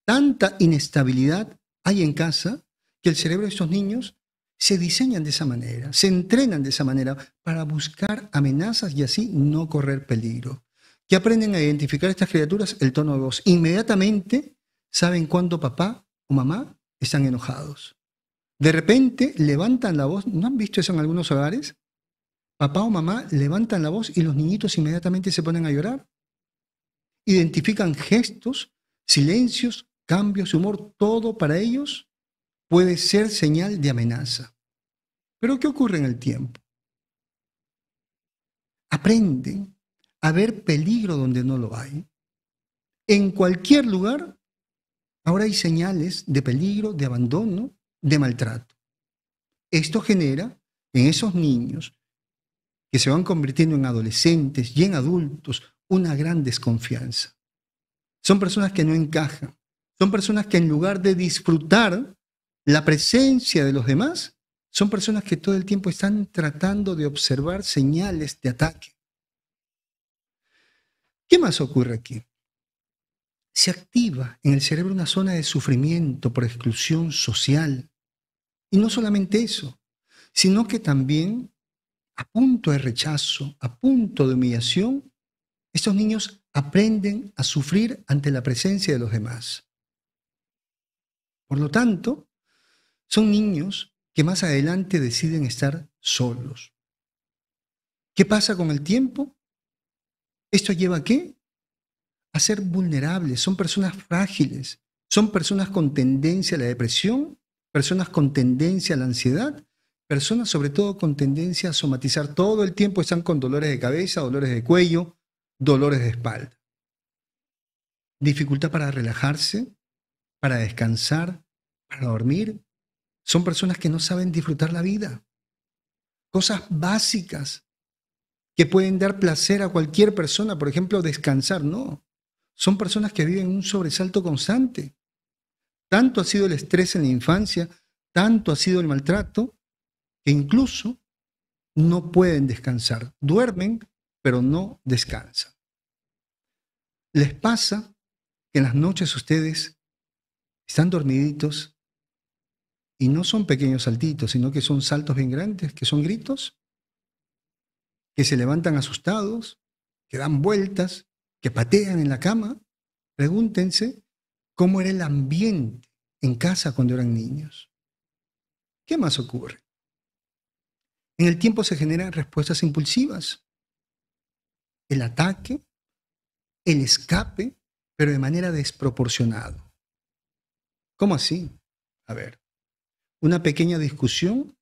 Tanta inestabilidad hay en casa que el cerebro de estos niños se diseñan de esa manera, se entrenan de esa manera para buscar amenazas y así no correr peligro. ¿Qué aprenden a identificar estas criaturas? El tono de voz. Inmediatamente saben cuándo papá o mamá están enojados. De repente levantan la voz. ¿No han visto eso en algunos hogares? Papá o mamá levantan la voz y los niñitos inmediatamente se ponen a llorar. Identifican gestos, silencios, cambios de humor, todo para ellos puede ser señal de amenaza. Pero ¿qué ocurre en el tiempo? Aprenden a ver peligro donde no lo hay. En cualquier lugar, ahora hay señales de peligro, de abandono, de maltrato. Esto genera en esos niños que se van convirtiendo en adolescentes y en adultos una gran desconfianza. Son personas que no encajan. Son personas que en lugar de disfrutar la presencia de los demás, son personas que todo el tiempo están tratando de observar señales de ataque. ¿Qué más ocurre aquí? Se activa en el cerebro una zona de sufrimiento por exclusión social. Y no solamente eso, sino que también a punto de rechazo, a punto de humillación, estos niños aprenden a sufrir ante la presencia de los demás. Por lo tanto, son niños que más adelante deciden estar solos. ¿Qué pasa con el tiempo? ¿Esto lleva a qué? A ser vulnerables, son personas frágiles, Son personas con tendencia a la depresión, personas con tendencia a la ansiedad, personas sobre todo con tendencia a somatizar. Todo el tiempo están con dolores de cabeza, dolores de cuello, dolores de espalda. Dificultad para relajarse, para descansar, para dormir. Son personas que no saben disfrutar la vida. Cosas básicas que pueden dar placer a cualquier persona, por ejemplo, descansar, no. Son personas que viven un sobresalto constante. Tanto ha sido el estrés en la infancia, tanto ha sido el maltrato, que incluso no pueden descansar. Duermen, pero no descansan. Les pasa que en las noches ustedes están dormiditos y no son pequeños saltitos, sino que son saltos bien grandes, que son gritos, que se levantan asustados, que dan vueltas, que patean en la cama. Pregúntense cómo era el ambiente en casa cuando eran niños. ¿Qué más ocurre? En el tiempo se generan respuestas impulsivas. El ataque, el escape, pero de manera desproporcionada. ¿Cómo así? A ver, una pequeña discusión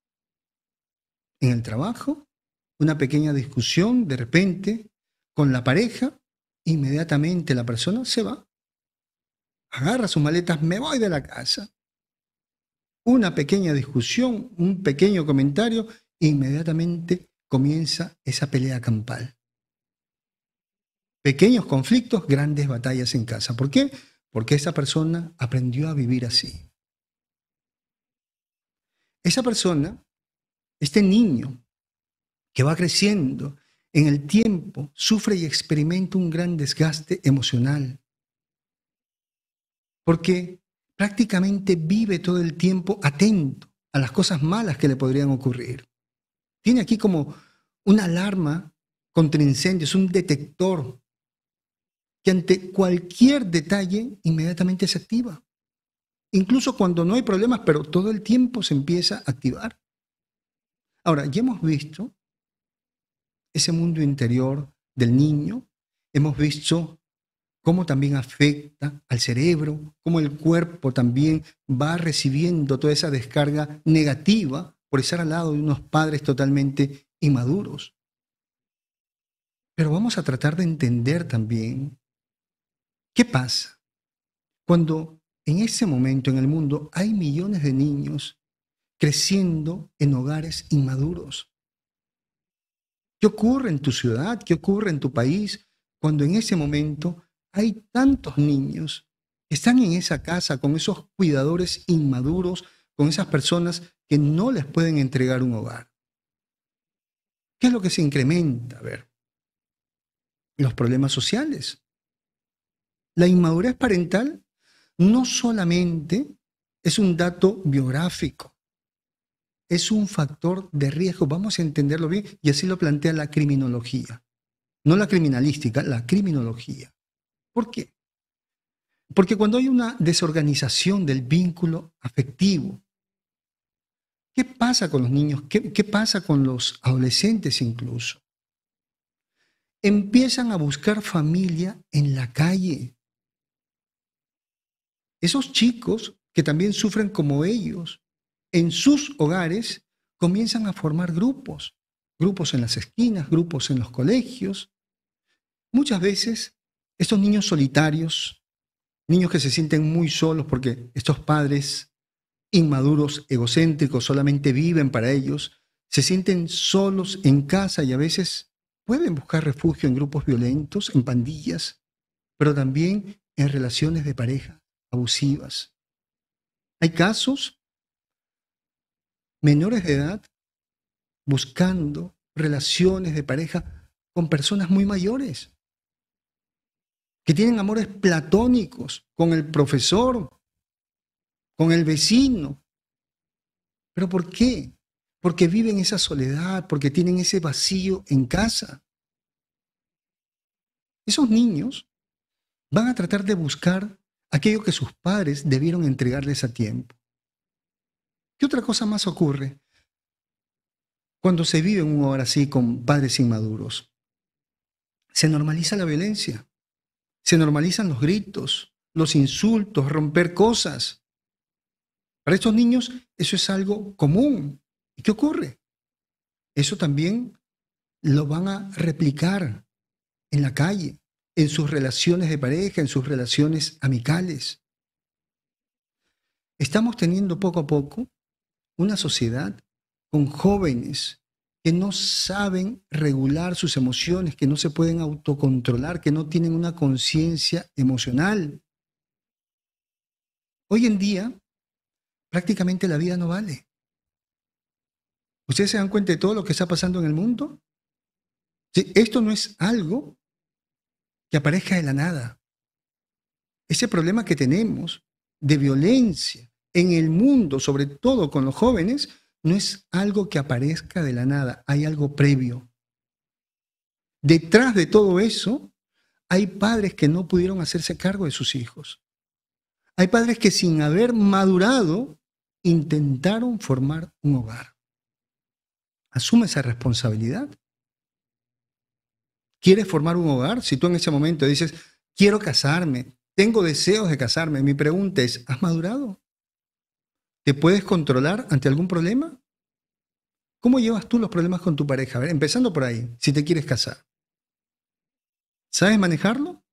en el trabajo, una pequeña discusión de repente con la pareja, inmediatamente la persona se va, agarra sus maletas, me voy de la casa. Una pequeña discusión, un pequeño comentario, inmediatamente comienza esa pelea campal. Pequeños conflictos, grandes batallas en casa. ¿Por qué? Porque esa persona aprendió a vivir así. Esa persona, este niño que va creciendo en el tiempo, sufre y experimenta un gran desgaste emocional. Porque prácticamente vive todo el tiempo atento a las cosas malas que le podrían ocurrir. Tiene aquí como una alarma contra incendios, un detector que ante cualquier detalle inmediatamente se activa. Incluso cuando no hay problemas, pero todo el tiempo se empieza a activar. Ahora, ya hemos visto ese mundo interior del niño, hemos visto cómo también afecta al cerebro, cómo el cuerpo también va recibiendo toda esa descarga negativa por estar al lado de unos padres totalmente inmaduros. Pero vamos a tratar de entender también qué pasa cuando en ese momento en el mundo hay millones de niños creciendo en hogares inmaduros. ¿Qué ocurre en tu ciudad? ¿Qué ocurre en tu país cuando en ese momento hay tantos niños que están en esa casa con esos cuidadores inmaduros, con esas personas que no les pueden entregar un hogar? ¿Qué es lo que se incrementa? A ver, los problemas sociales. La inmadurez parental no solamente es un dato biográfico, es un factor de riesgo. Vamos a entenderlo bien y así lo plantea la criminología. No la criminalística, la criminología. ¿Por qué? Porque cuando hay una desorganización del vínculo afectivo, ¿qué pasa con los niños? ¿Qué pasa con los adolescentes incluso? Empiezan a buscar familia en la calle. Esos chicos que también sufren como ellos, en sus hogares comienzan a formar grupos, grupos en las esquinas, grupos en los colegios. Muchas veces estos niños solitarios, niños que se sienten muy solos porque estos padres inmaduros, egocéntricos, solamente viven para ellos, se sienten solos en casa y a veces pueden buscar refugio en grupos violentos, en pandillas, pero también en relaciones de pareja abusivas. Hay casos menores de edad buscando relaciones de pareja con personas muy mayores, que tienen amores platónicos con el profesor, con el vecino. ¿Pero por qué? Porque viven esa soledad, porque tienen ese vacío en casa. Esos niños van a tratar de buscar aquello que sus padres debieron entregarles a tiempo. ¿Qué otra cosa más ocurre cuando se vive en un hogar así con padres inmaduros? Se normaliza la violencia, se normalizan los gritos, los insultos, romper cosas. Para estos niños eso es algo común. ¿Y qué ocurre? Eso también lo van a replicar en la calle, en sus relaciones de pareja, en sus relaciones amicales. Estamos teniendo poco a poco una sociedad con jóvenes que no saben regular sus emociones, que no se pueden autocontrolar, que no tienen una conciencia emocional. Hoy en día, prácticamente la vida no vale. ¿Ustedes se dan cuenta de todo lo que está pasando en el mundo? Sí, esto no es algo que aparezca de la nada. Ese problema que tenemos de violencia en el mundo, sobre todo con los jóvenes, no es algo que aparezca de la nada, hay algo previo. Detrás de todo eso, hay padres que no pudieron hacerse cargo de sus hijos. Hay padres que sin haber madurado intentaron formar un hogar. Asume esa responsabilidad. ¿Quieres formar un hogar? Si tú en ese momento dices, quiero casarme, tengo deseos de casarme, mi pregunta es, ¿has madurado? ¿Te puedes controlar ante algún problema? ¿Cómo llevas tú los problemas con tu pareja? A ver, empezando por ahí, si te quieres casar. ¿Sabes manejarlo?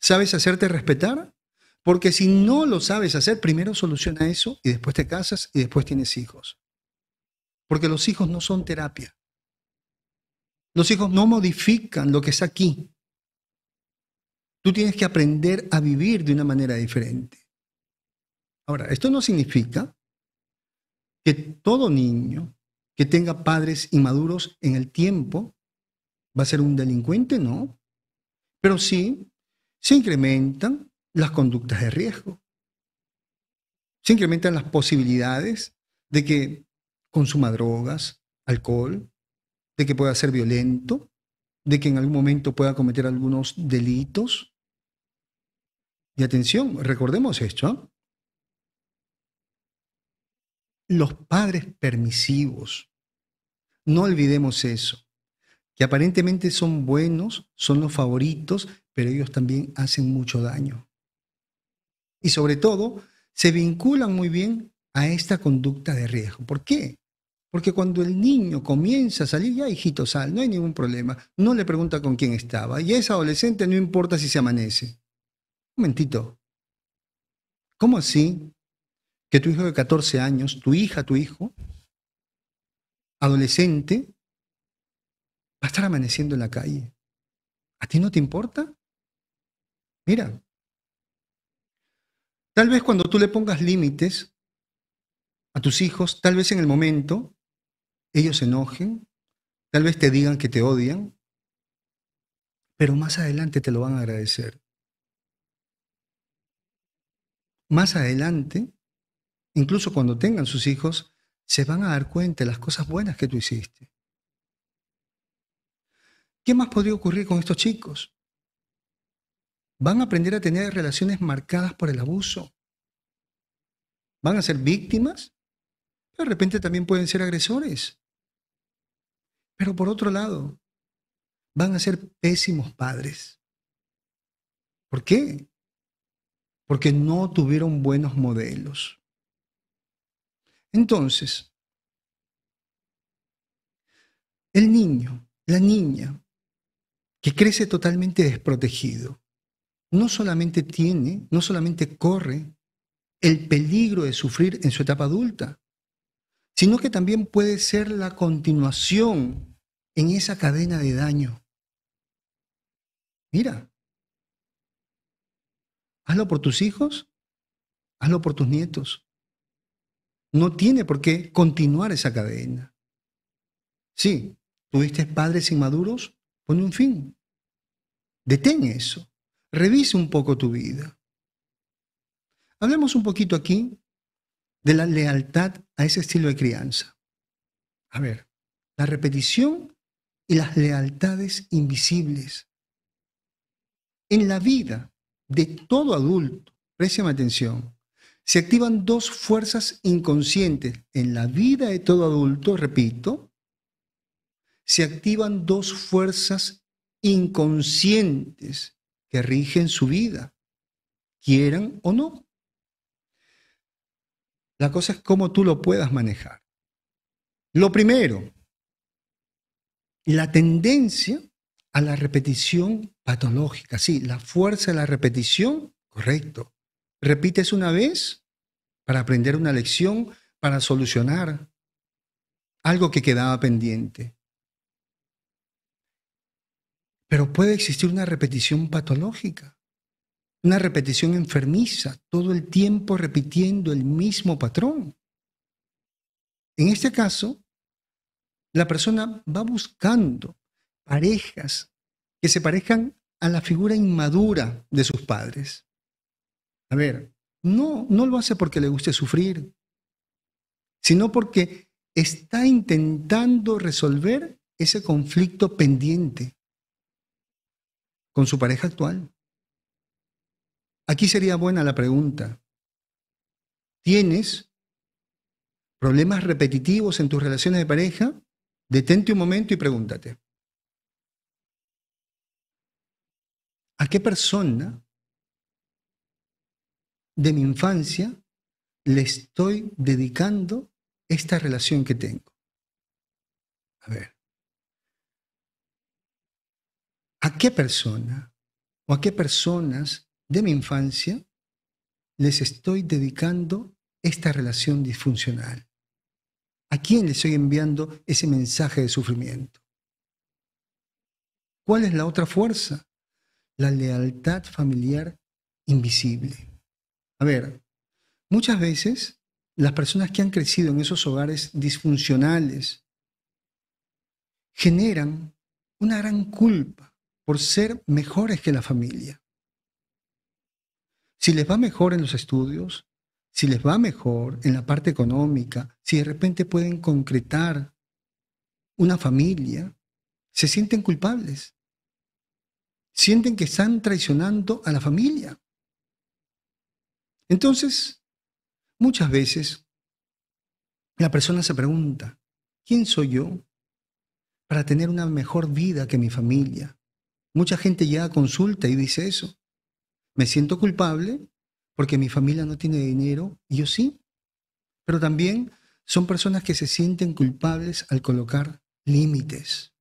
¿Sabes hacerte respetar? Porque si no lo sabes hacer, primero soluciona eso y después te casas y después tienes hijos. Porque los hijos no son terapia. Los hijos no modifican lo que está aquí. Tú tienes que aprender a vivir de una manera diferente. Ahora, esto no significa que todo niño que tenga padres inmaduros en el tiempo va a ser un delincuente, no. Pero sí se incrementan las conductas de riesgo. Se incrementan las posibilidades de que consuma drogas, alcohol, de que pueda ser violento, de que en algún momento pueda cometer algunos delitos. Y atención, recordemos esto, ¿eh? Los padres permisivos, no olvidemos eso, que aparentemente son buenos, son los favoritos, pero ellos también hacen mucho daño. Y sobre todo, se vinculan muy bien a esta conducta de riesgo. ¿Por qué? Porque cuando el niño comienza a salir, ya hijito, sal, no hay ningún problema. No le pregunta con quién estaba. Y es adolescente, no importa si se amanece. Un momentito. ¿Cómo así que tu hijo de 14 años, tu hija, tu hijo, adolescente, va a estar amaneciendo en la calle? ¿A ti no te importa? Mira, tal vez cuando tú le pongas límites a tus hijos, tal vez en el momento ellos se enojen, tal vez te digan que te odian, pero más adelante te lo van a agradecer. Más adelante, incluso cuando tengan sus hijos, se van a dar cuenta de las cosas buenas que tú hiciste. ¿Qué más podría ocurrir con estos chicos? Van a aprender a tener relaciones marcadas por el abuso. Van a ser víctimas, pero de repente también pueden ser agresores. Pero por otro lado, van a ser pésimos padres. ¿Por qué? Porque no tuvieron buenos modelos. Entonces, el niño, la niña, que crece totalmente desprotegido, no solamente corre el peligro de sufrir en su etapa adulta, sino que también puede ser la continuación en esa cadena de daño. Mira, hazlo por tus hijos, hazlo por tus nietos. No tiene por qué continuar esa cadena. Sí, tuviste padres inmaduros, pone un fin. Detén eso. Revisa un poco tu vida. Hablemos un poquito aquí de la lealtad a ese estilo de crianza. A ver, la repetición y las lealtades invisibles. En la vida de todo adulto, préstame atención, se activan dos fuerzas inconscientes. En la vida de todo adulto, repito, se activan dos fuerzas inconscientes que rigen su vida. quieran o no. La cosa es cómo tú lo puedas manejar. Lo primero, la tendencia a la repetición patológica. Sí, la fuerza de la repetición, correcto. Repites una vez para aprender una lección, para solucionar algo que quedaba pendiente. Pero puede existir una repetición patológica, una repetición enfermiza, todo el tiempo repitiendo el mismo patrón. En este caso, la persona va buscando parejas que se parezcan a la figura inmadura de sus padres. A ver, no lo hace porque le guste sufrir, sino porque está intentando resolver ese conflicto pendiente con su pareja actual. Aquí sería buena la pregunta. ¿Tienes problemas repetitivos en tus relaciones de pareja? Detente un momento y pregúntate. ¿A qué persona de mi infancia le estoy dedicando esta relación que tengo? A ver. ¿A qué persona o a qué personas de mi infancia les estoy dedicando esta relación disfuncional? ¿A quién le estoy enviando ese mensaje de sufrimiento? ¿Cuál es la otra fuerza? La lealtad familiar invisible. A ver, muchas veces las personas que han crecido en esos hogares disfuncionales generan una gran culpa por ser mejores que la familia. Si les va mejor en los estudios, si les va mejor en la parte económica, si de repente pueden concretar una familia, se sienten culpables. Sienten que están traicionando a la familia. Entonces, muchas veces la persona se pregunta, ¿quién soy yo para tener una mejor vida que mi familia? Mucha gente llega a consulta y dice eso. Me siento culpable porque mi familia no tiene dinero y yo sí. Pero también son personas que se sienten culpables al colocar límites.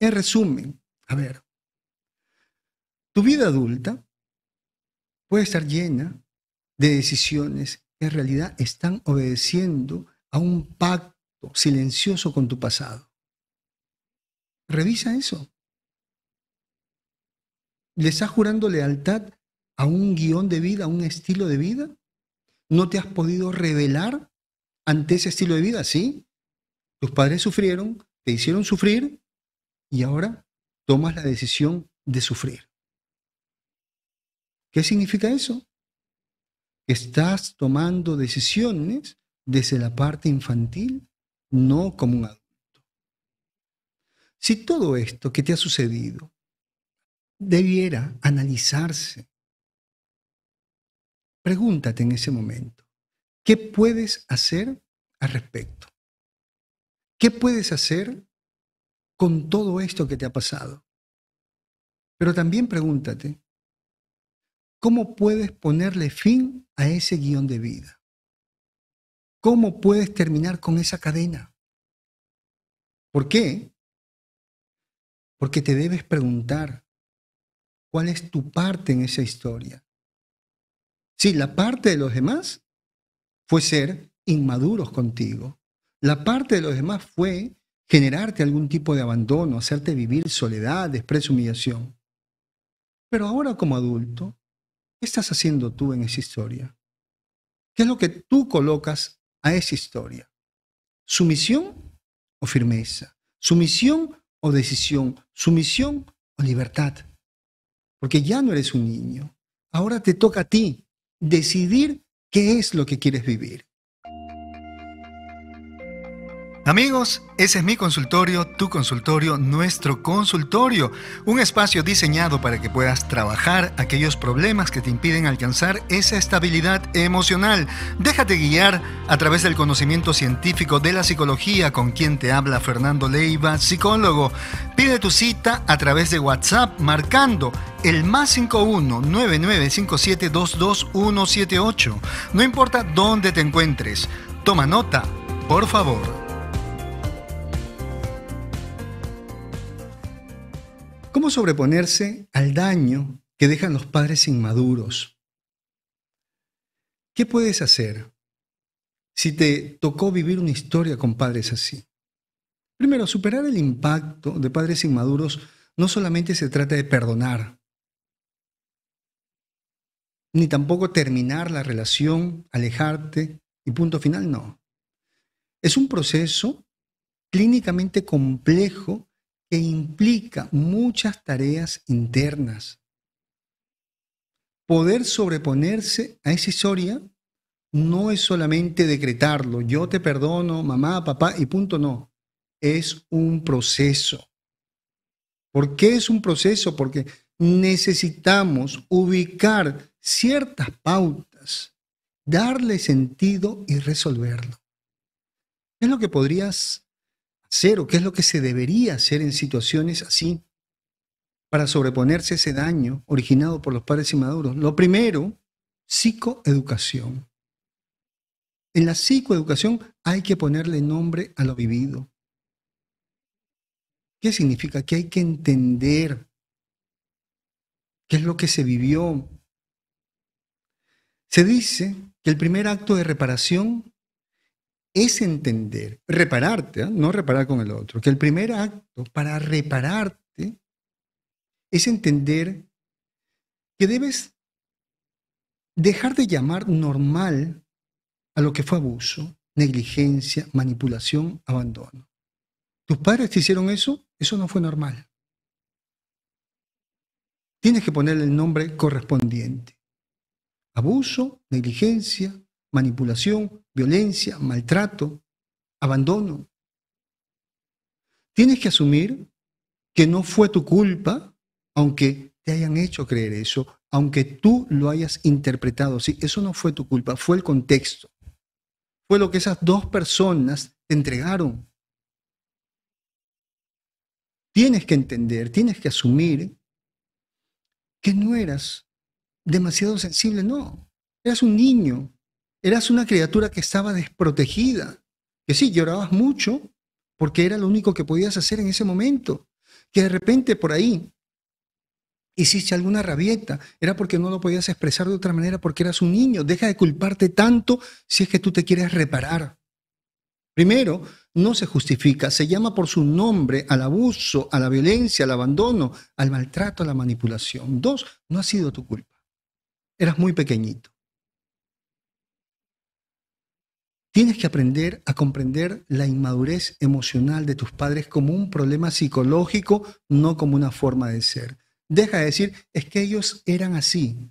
En resumen, a ver, tu vida adulta puede estar llena de decisiones que en realidad están obedeciendo a un pacto silencioso con tu pasado. Revisa eso. ¿Le estás jurando lealtad a un guión de vida, a un estilo de vida? ¿No te has podido rebelar ante ese estilo de vida? Sí. Tus padres sufrieron, te hicieron sufrir y ahora tomas la decisión de sufrir. ¿Qué significa eso? Que estás tomando decisiones desde la parte infantil, no como un adulto. Si todo esto que te ha sucedido debiera analizarse, pregúntate en ese momento, ¿qué puedes hacer al respecto? ¿Qué puedes hacer con todo esto que te ha pasado? Pero también pregúntate, ¿cómo puedes ponerle fin a ese guión de vida? ¿Cómo puedes terminar con esa cadena? ¿Por qué? Porque te debes preguntar, ¿cuál es tu parte en esa historia? Sí, la parte de los demás fue ser inmaduros contigo. La parte de los demás fue generarte algún tipo de abandono, hacerte vivir soledad, desprecio, humillación. Pero ahora como adulto, ¿qué estás haciendo tú en esa historia? ¿Qué es lo que tú colocas a esa historia? ¿Sumisión o firmeza? ¿Sumisión o decisión? ¿Sumisión o libertad? Porque ya no eres un niño. Ahora te toca a ti decidir qué es lo que quieres vivir. Amigos, ese es mi consultorio, tu consultorio, nuestro consultorio. Un espacio diseñado para que puedas trabajar aquellos problemas que te impiden alcanzar esa estabilidad emocional. Déjate guiar a través del conocimiento científico de la psicología, con quien te habla Fernando Leiva, psicólogo. Pide tu cita a través de WhatsApp marcando el +51 9957222178. No importa dónde te encuentres. Toma nota, por favor. ¿Cómo sobreponerse al daño que dejan los padres inmaduros? ¿Qué puedes hacer si te tocó vivir una historia con padres así? Primero, superar el impacto de padres inmaduros no solamente se trata de perdonar, ni tampoco terminar la relación, alejarte y punto final, no. Es un proceso clínicamente complejo que implica muchas tareas internas. Poder sobreponerse a esa historia no es solamente decretarlo, yo te perdono, mamá, papá, y punto, no. Es un proceso. ¿Por qué es un proceso? Porque necesitamos ubicar ciertas pautas, darle sentido y resolverlo. ¿Qué es lo que podrías hacer o qué es lo que se debería hacer en situaciones así para sobreponerse a ese daño originado por los padres inmaduros? Lo primero, psicoeducación. En la psicoeducación hay que ponerle nombre a lo vivido. ¿Qué significa? Que hay que entender qué es lo que se vivió. Se dice que el primer acto de reparación es entender, repararte, ¿eh? No reparar con el otro, que el primer acto para repararte es entender que debes dejar de llamar normal a lo que fue abuso, negligencia, manipulación, abandono. ¿Tus padres te hicieron eso? Eso no fue normal. Tienes que ponerle el nombre correspondiente. Abuso, negligencia, manipulación, violencia, maltrato, abandono. Tienes que asumir que no fue tu culpa, aunque te hayan hecho creer eso, aunque tú lo hayas interpretado así. Eso no fue tu culpa, fue el contexto. Fue lo que esas dos personas te entregaron. Tienes que entender, tienes que asumir que no eras demasiado sensible, no. Eras un niño, eras una criatura que estaba desprotegida, que sí, llorabas mucho porque era lo único que podías hacer en ese momento, que de repente por ahí hiciste alguna rabieta, era porque no lo podías expresar de otra manera porque eras un niño. Deja de culparte tanto si es que tú te quieres reparar. Primero, no se justifica, se llama por su nombre al abuso, a la violencia, al abandono, al maltrato, a la manipulación. Dos, no ha sido tu culpa. Eras muy pequeñito. Tienes que aprender a comprender la inmadurez emocional de tus padres como un problema psicológico, no como una forma de ser. Deja de decir, es que ellos eran así.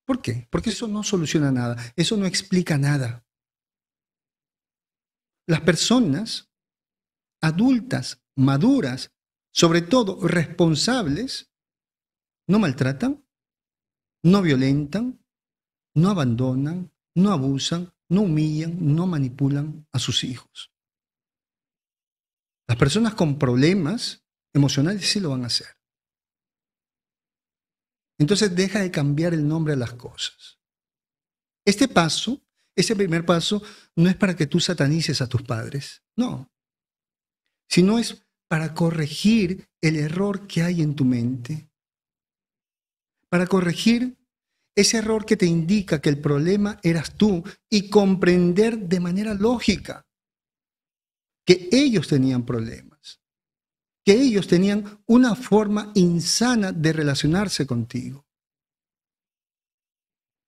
¿Por qué? Porque eso no soluciona nada, eso no explica nada. Las personas adultas, maduras, sobre todo responsables, no maltratan, no violentan, no abandonan, no abusan, no humillan, no manipulan a sus hijos. Las personas con problemas emocionales sí lo van a hacer. Entonces deja de cambiar el nombre a las cosas. Este paso, ese primer paso, no es para que tú satanices a tus padres, no, sino es para corregir el error que hay en tu mente, para corregir ese error que te indica que el problema eras tú y comprender de manera lógica que ellos tenían problemas, que ellos tenían una forma insana de relacionarse contigo.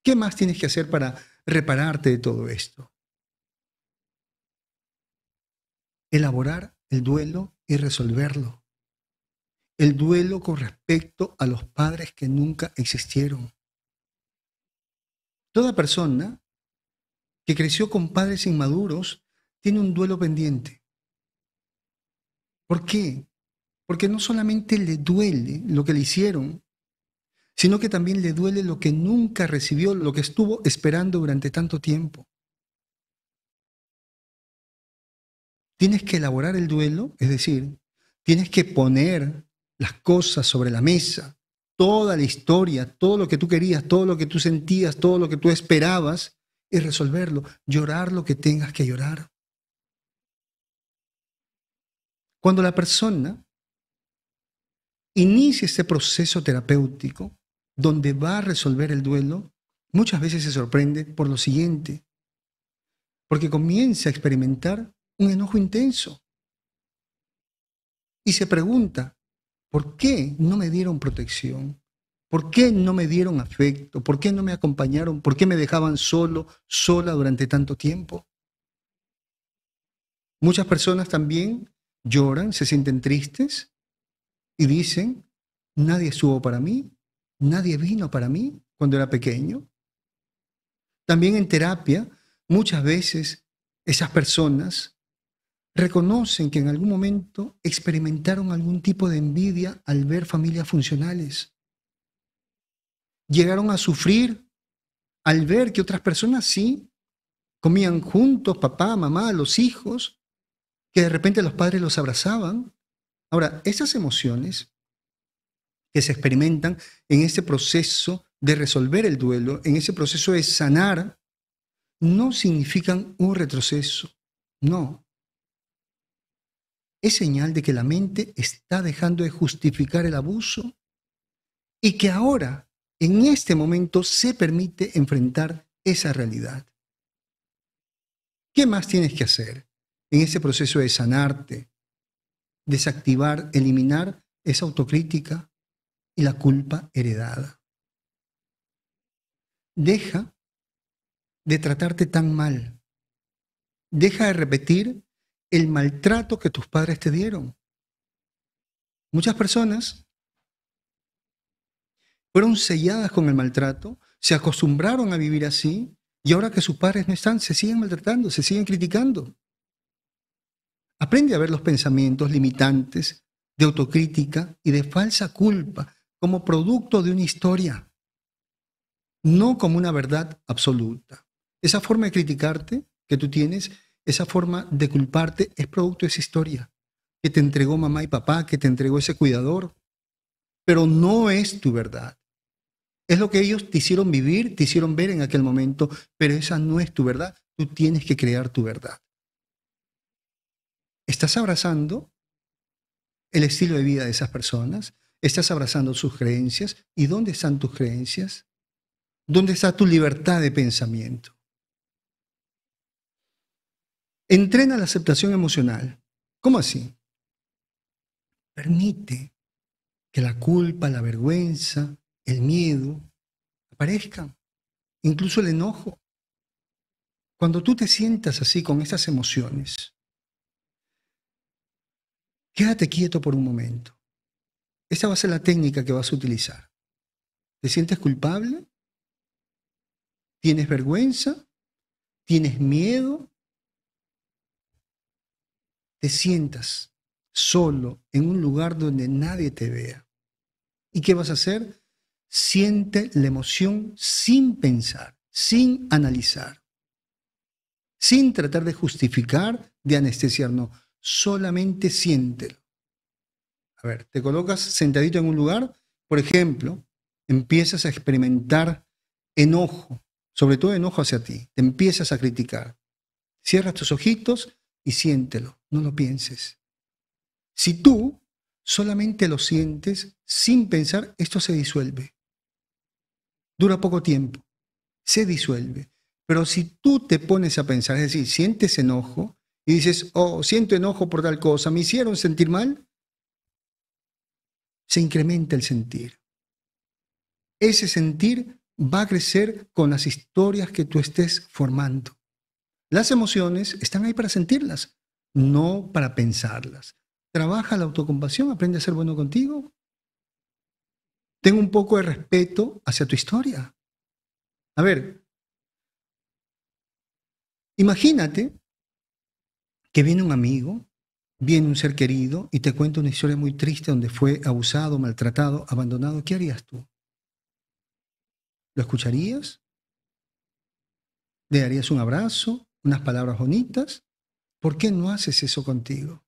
¿Qué más tienes que hacer para repararte de todo esto? Elaborar el duelo y resolverlo. El duelo con respecto a los padres que nunca existieron. Toda persona que creció con padres inmaduros tiene un duelo pendiente. ¿Por qué? Porque no solamente le duele lo que le hicieron, sino que también le duele lo que nunca recibió, lo que estuvo esperando durante tanto tiempo. Tienes que elaborar el duelo, es decir, tienes que poner las cosas sobre la mesa, toda la historia, todo lo que tú querías, todo lo que tú sentías, todo lo que tú esperabas, y resolverlo, llorar lo que tengas que llorar. Cuando la persona inicia este proceso terapéutico donde va a resolver el duelo, muchas veces se sorprende por lo siguiente, porque comienza a experimentar un enojo intenso y se pregunta, ¿por qué no me dieron protección? ¿Por qué no me dieron afecto? ¿Por qué no me acompañaron? ¿Por qué me dejaban solo, sola durante tanto tiempo? Muchas personas también lloran, se sienten tristes y dicen, nadie estuvo para mí, nadie vino para mí cuando era pequeño. También en terapia, muchas veces esas personas reconocen que en algún momento experimentaron algún tipo de envidia al ver familias funcionales. Llegaron a sufrir al ver que otras personas sí comían juntos, papá, mamá, los hijos, que de repente los padres los abrazaban. Ahora, esas emociones que se experimentan en ese proceso de resolver el duelo, en ese proceso de sanar, no significan un retroceso, no. Es señal de que la mente está dejando de justificar el abuso y que ahora, en este momento, se permite enfrentar esa realidad. ¿Qué más tienes que hacer en ese proceso de sanarte, desactivar, eliminar esa autocrítica y la culpa heredada? Deja de tratarte tan mal. Deja de repetir el maltrato que tus padres te dieron. Muchas personas fueron selladas con el maltrato, se acostumbraron a vivir así y ahora que sus padres no están, se siguen maltratando, se siguen criticando. Aprende a ver los pensamientos limitantes de autocrítica y de falsa culpa como producto de una historia, no como una verdad absoluta. Esa forma de criticarte que tú tienes, esa forma de culparte es producto de esa historia que te entregó mamá y papá, que te entregó ese cuidador, pero no es tu verdad. Es lo que ellos te hicieron vivir, te hicieron ver en aquel momento, pero esa no es tu verdad. Tú tienes que crear tu verdad. ¿Estás abrazando el estilo de vida de esas personas? ¿Estás abrazando sus creencias? ¿Y dónde están tus creencias? ¿Dónde está tu libertad de pensamiento? Entrena la aceptación emocional. ¿Cómo así? Permite que la culpa, la vergüenza, el miedo aparezcan, incluso el enojo. Cuando tú te sientas así con esas emociones, quédate quieto por un momento. Esta va a ser la técnica que vas a utilizar. ¿Te sientes culpable? ¿Tienes vergüenza? ¿Tienes miedo? Te sientas solo en un lugar donde nadie te vea. ¿Y qué vas a hacer? Siente la emoción sin pensar, sin analizar, sin tratar de justificar, de anestesiar, no. Solamente siéntelo. A ver, te colocas sentadito en un lugar, por ejemplo, empiezas a experimentar enojo, sobre todo enojo hacia ti, te empiezas a criticar. Cierras tus ojitos y siéntelo, no lo pienses. Si tú solamente lo sientes sin pensar, esto se disuelve. Dura poco tiempo, se disuelve. Pero si tú te pones a pensar, es decir, sientes enojo y dices, oh, siento enojo por tal cosa, ¿me hicieron sentir mal? Se incrementa el sentir. Ese sentir va a crecer con las historias que tú estés formando. Las emociones están ahí para sentirlas, no para pensarlas. Trabaja la autocompasión, aprende a ser bueno contigo. Ten un poco de respeto hacia tu historia. A ver, imagínate que viene un amigo, viene un ser querido y te cuenta una historia muy triste donde fue abusado, maltratado, abandonado. ¿Qué harías tú? ¿Lo escucharías? ¿Le darías un abrazo, unas palabras bonitas? ¿Por qué no haces eso contigo?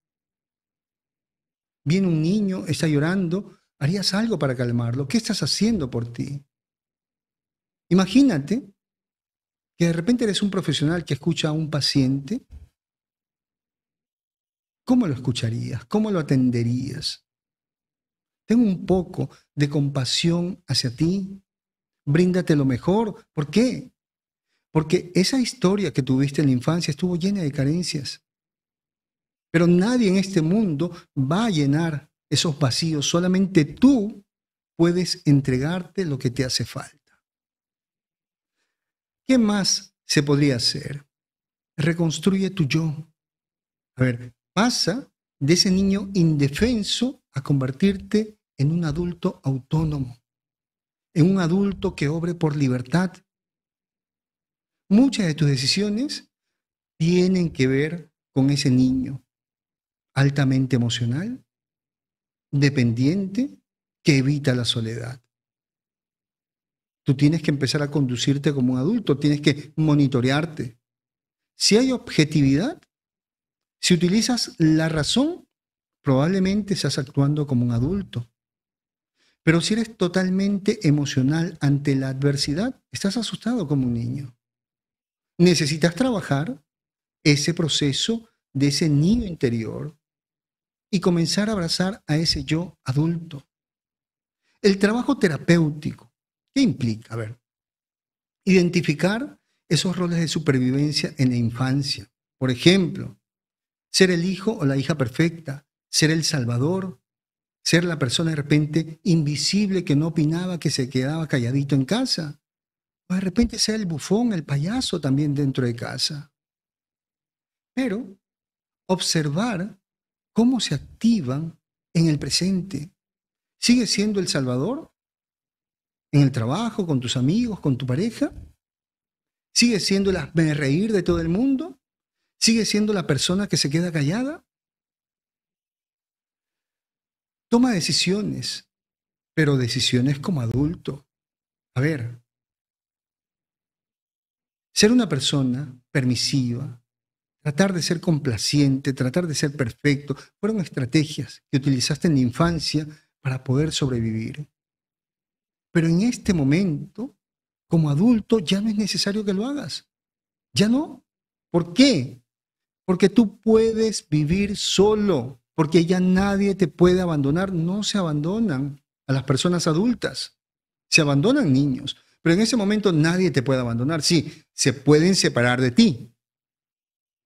Viene un niño, está llorando, ¿harías algo para calmarlo? ¿Qué estás haciendo por ti? Imagínate que de repente eres un profesional que escucha a un paciente. ¿Cómo lo escucharías? ¿Cómo lo atenderías? Ten un poco de compasión hacia ti. Bríndate lo mejor. ¿Por qué? Porque esa historia que tuviste en la infancia estuvo llena de carencias. Pero nadie en este mundo va a llenar esos vacíos. Solamente tú puedes entregarte lo que te hace falta. ¿Qué más se podría hacer? Reconstruye tu yo. A ver, pasa de ese niño indefenso a convertirte en un adulto autónomo, en un adulto que obre por libertad. Muchas de tus decisiones tienen que ver con ese niño altamente emocional, dependiente, que evita la soledad. Tú tienes que empezar a conducirte como un adulto, tienes que monitorearte. Si hay objetividad, si utilizas la razón, probablemente estás actuando como un adulto. Pero si eres totalmente emocional ante la adversidad, estás asustado como un niño. Necesitas trabajar ese proceso de ese niño interior y comenzar a abrazar a ese yo adulto. El trabajo terapéutico, ¿qué implica? A ver, identificar esos roles de supervivencia en la infancia. Por ejemplo, ser el hijo o la hija perfecta, ser el salvador, ser la persona de repente invisible que no opinaba, que se quedaba calladito en casa. O de repente ser el bufón, el payaso también dentro de casa. Pero observar cómo se activan en el presente. ¿Sigues siendo el salvador en el trabajo, con tus amigos, con tu pareja? ¿Sigues siendo el hazmerreír de todo el mundo? ¿Sigues siendo la persona que se queda callada? Toma decisiones, pero decisiones como adulto. A ver, ser una persona permisiva, tratar de ser complaciente, tratar de ser perfecto, fueron estrategias que utilizaste en la infancia para poder sobrevivir. Pero en este momento, como adulto, ya no es necesario que lo hagas. Ya no. ¿Por qué? Porque tú puedes vivir solo, porque ya nadie te puede abandonar. No se abandonan a las personas adultas, se abandonan niños, pero en ese momento nadie te puede abandonar. Sí, se pueden separar de ti,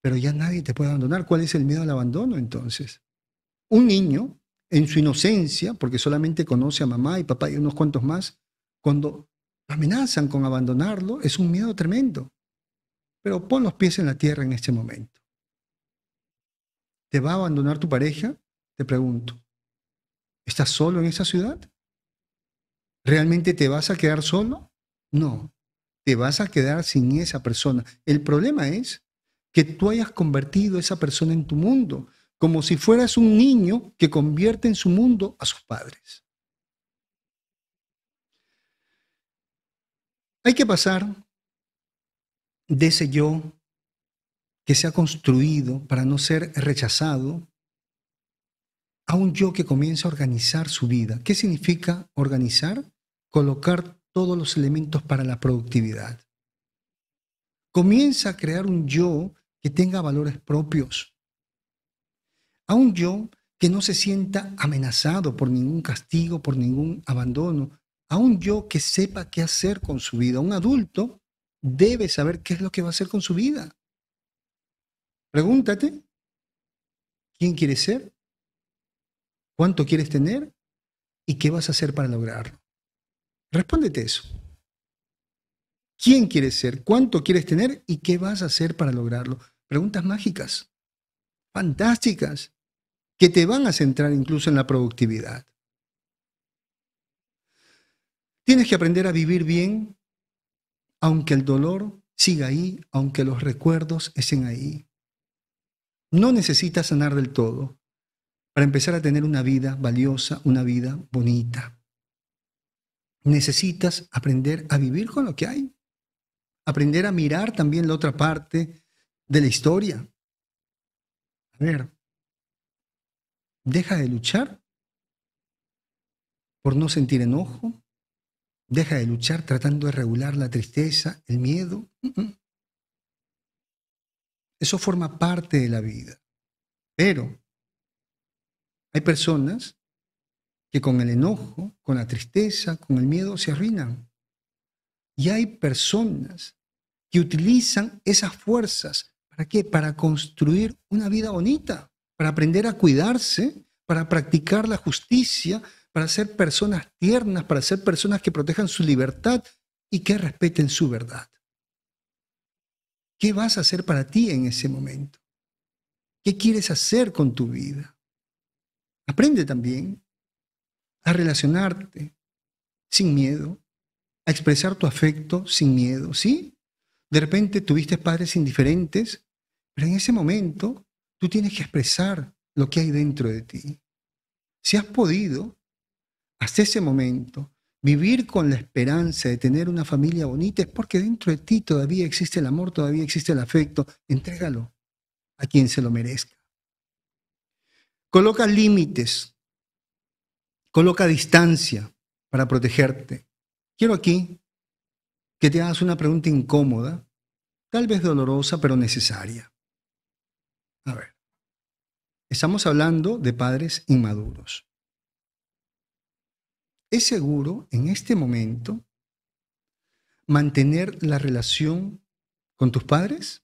pero ya nadie te puede abandonar. ¿Cuál es el miedo al abandono entonces? Un niño, en su inocencia, porque solamente conoce a mamá y papá y unos cuantos más, cuando amenazan con abandonarlo, es un miedo tremendo. Pero pon los pies en la tierra en este momento. ¿Te va a abandonar tu pareja? Te pregunto. ¿Estás solo en esa ciudad? ¿Realmente te vas a quedar solo? No, te vas a quedar sin esa persona. El problema es que tú hayas convertido a esa persona en tu mundo, como si fueras un niño que convierte en su mundo a sus padres. Hay que pasar de ese yo que se ha construido para no ser rechazado a un yo que comienza a organizar su vida. ¿Qué significa organizar? Colocar todos los elementos para la productividad. Comienza a crear un yo que tenga valores propios. A un yo que no se sienta amenazado por ningún castigo, por ningún abandono. A un yo que sepa qué hacer con su vida. Un adulto debe saber qué es lo que va a hacer con su vida. Pregúntate, ¿quién quieres ser? ¿Cuánto quieres tener? ¿Y qué vas a hacer para lograrlo? Respóndete eso. ¿Quién quieres ser? ¿Cuánto quieres tener? ¿Y qué vas a hacer para lograrlo? Preguntas mágicas, fantásticas, que te van a centrar incluso en la productividad. Tienes que aprender a vivir bien, aunque el dolor siga ahí, aunque los recuerdos estén ahí. No necesitas sanar del todo para empezar a tener una vida valiosa, una vida bonita. Necesitas aprender a vivir con lo que hay. Aprender a mirar también la otra parte de la historia. A ver, Deja de luchar por no sentir enojo. Deja de luchar tratando de regular la tristeza, el miedo. Eso forma parte de la vida. Pero hay personas que con el enojo, con la tristeza, con el miedo se arruinan. Y hay personas que utilizan esas fuerzas. ¿Para qué? Para construir una vida bonita, para aprender a cuidarse, para practicar la justicia, para ser personas tiernas, para ser personas que protejan su libertad y que respeten su verdad. ¿Qué vas a hacer para ti en ese momento? ¿Qué quieres hacer con tu vida? Aprende también a relacionarte sin miedo, a expresar tu afecto sin miedo, ¿sí? De repente tuviste padres indiferentes, pero en ese momento tú tienes que expresar lo que hay dentro de ti. Si has podido, hasta ese momento, vivir con la esperanza de tener una familia bonita, es porque dentro de ti todavía existe el amor, todavía existe el afecto. Entrégalo a quien se lo merezca. Coloca límites, coloca distancia para protegerte. Quiero aquí que te hagas una pregunta incómoda, tal vez dolorosa, pero necesaria. A ver, estamos hablando de padres inmaduros. ¿Es seguro en este momento mantener la relación con tus padres?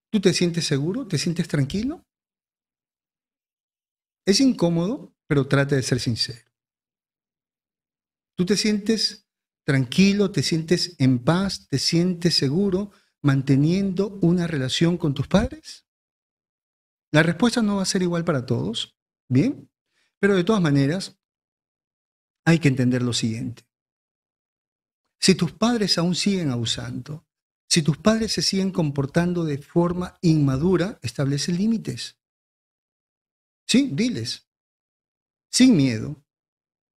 ¿Tú te sientes seguro? ¿Te sientes tranquilo? Es incómodo, pero trata de ser sincero. ¿Tú te sientes tranquilo, te sientes en paz, te sientes seguro manteniendo una relación con tus padres? La respuesta no va a ser igual para todos, ¿bien? Pero de todas maneras, hay que entender lo siguiente. Si tus padres aún siguen abusando, si tus padres se siguen comportando de forma inmadura, establece límites. Sí, diles, sin miedo,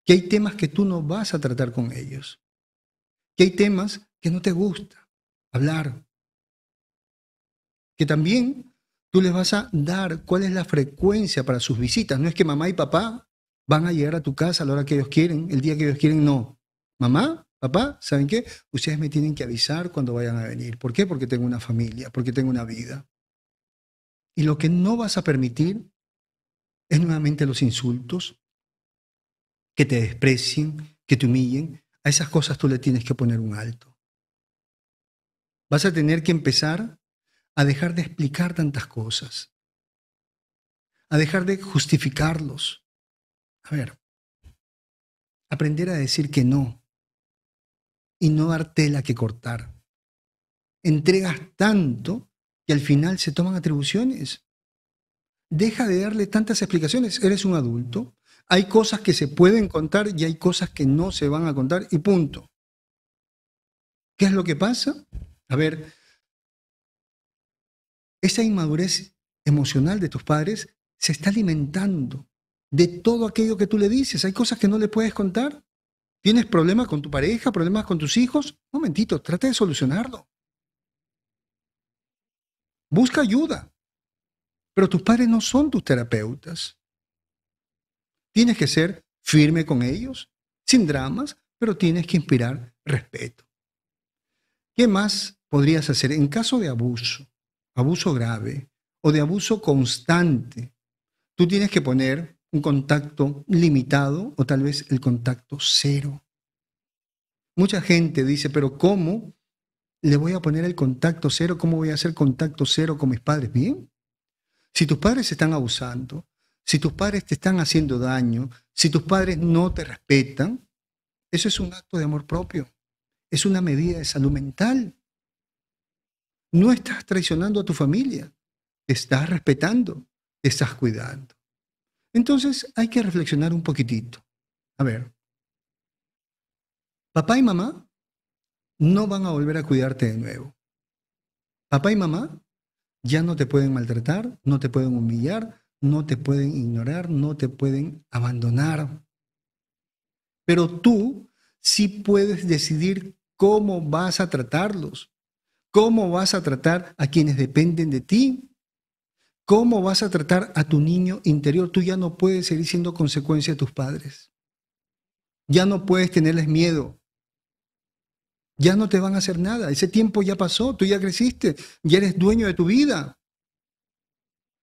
que hay temas que tú no vas a tratar con ellos, que hay temas que no te gusta hablar, que también tú les vas a dar cuál es la frecuencia para sus visitas. No es que mamá y papá van a llegar a tu casa a la hora que ellos quieren, el día que ellos quieren, no. Mamá, papá, ¿saben qué? Ustedes me tienen que avisar cuando vayan a venir. ¿Por qué? Porque tengo una familia, porque tengo una vida. Y lo que no vas a permitir es nuevamente los insultos, que te desprecien, que te humillen. A esas cosas tú le tienes que poner un alto. Vas a tener que empezar a dejar de explicar tantas cosas, a dejar de justificarlos. A ver, aprender a decir que no y no dar tela que cortar. Entregas tanto que al final se toman atribuciones. Deja de darle tantas explicaciones. Eres un adulto. Hay cosas que se pueden contar y hay cosas que no se van a contar y punto. ¿Qué es lo que pasa? A ver, esa inmadurez emocional de tus padres se está alimentando de todo aquello que tú le dices. Hay cosas que no le puedes contar. ¿Tienes problemas con tu pareja, problemas con tus hijos? Un momentito, trata de solucionarlo. Busca ayuda. Pero tus padres no son tus terapeutas. Tienes que ser firme con ellos, sin dramas, pero tienes que inspirar respeto. ¿Qué más podrías hacer en caso de abuso, abuso grave o de abuso constante? Tú tienes que poner un contacto limitado o tal vez el contacto cero. Mucha gente dice, pero ¿cómo le voy a poner el contacto cero? ¿Cómo voy a hacer contacto cero con mis padres? Bien. Si tus padres están abusando, si tus padres te están haciendo daño, si tus padres no te respetan, eso es un acto de amor propio. Es una medida de salud mental. No estás traicionando a tu familia, te estás respetando, te estás cuidando. Entonces hay que reflexionar un poquitito. A ver, papá y mamá no van a volver a cuidarte de nuevo. Papá y mamá ya no te pueden maltratar, no te pueden humillar, no te pueden ignorar, no te pueden abandonar. Pero tú sí puedes decidir cómo vas a tratarlos, cómo vas a tratar a quienes dependen de ti. ¿Cómo vas a tratar a tu niño interior? Tú ya no puedes seguir siendo consecuencia de tus padres. Ya no puedes tenerles miedo. Ya no te van a hacer nada. Ese tiempo ya pasó, tú ya creciste, ya eres dueño de tu vida.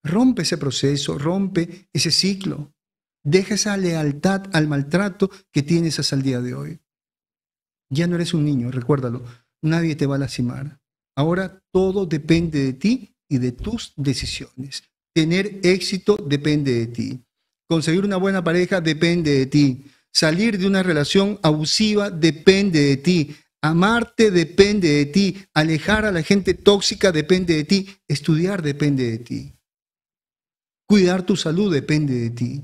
Rompe ese proceso, rompe ese ciclo. Deja esa lealtad al maltrato que tienes hasta el día de hoy. Ya no eres un niño, recuérdalo. Nadie te va a lastimar. Ahora todo depende de ti y de tus decisiones. Tener éxito depende de ti. Conseguir una buena pareja depende de ti. Salir de una relación abusiva depende de ti. Amarte depende de ti. Alejar a la gente tóxica depende de ti. Estudiar depende de ti. Cuidar tu salud depende de ti.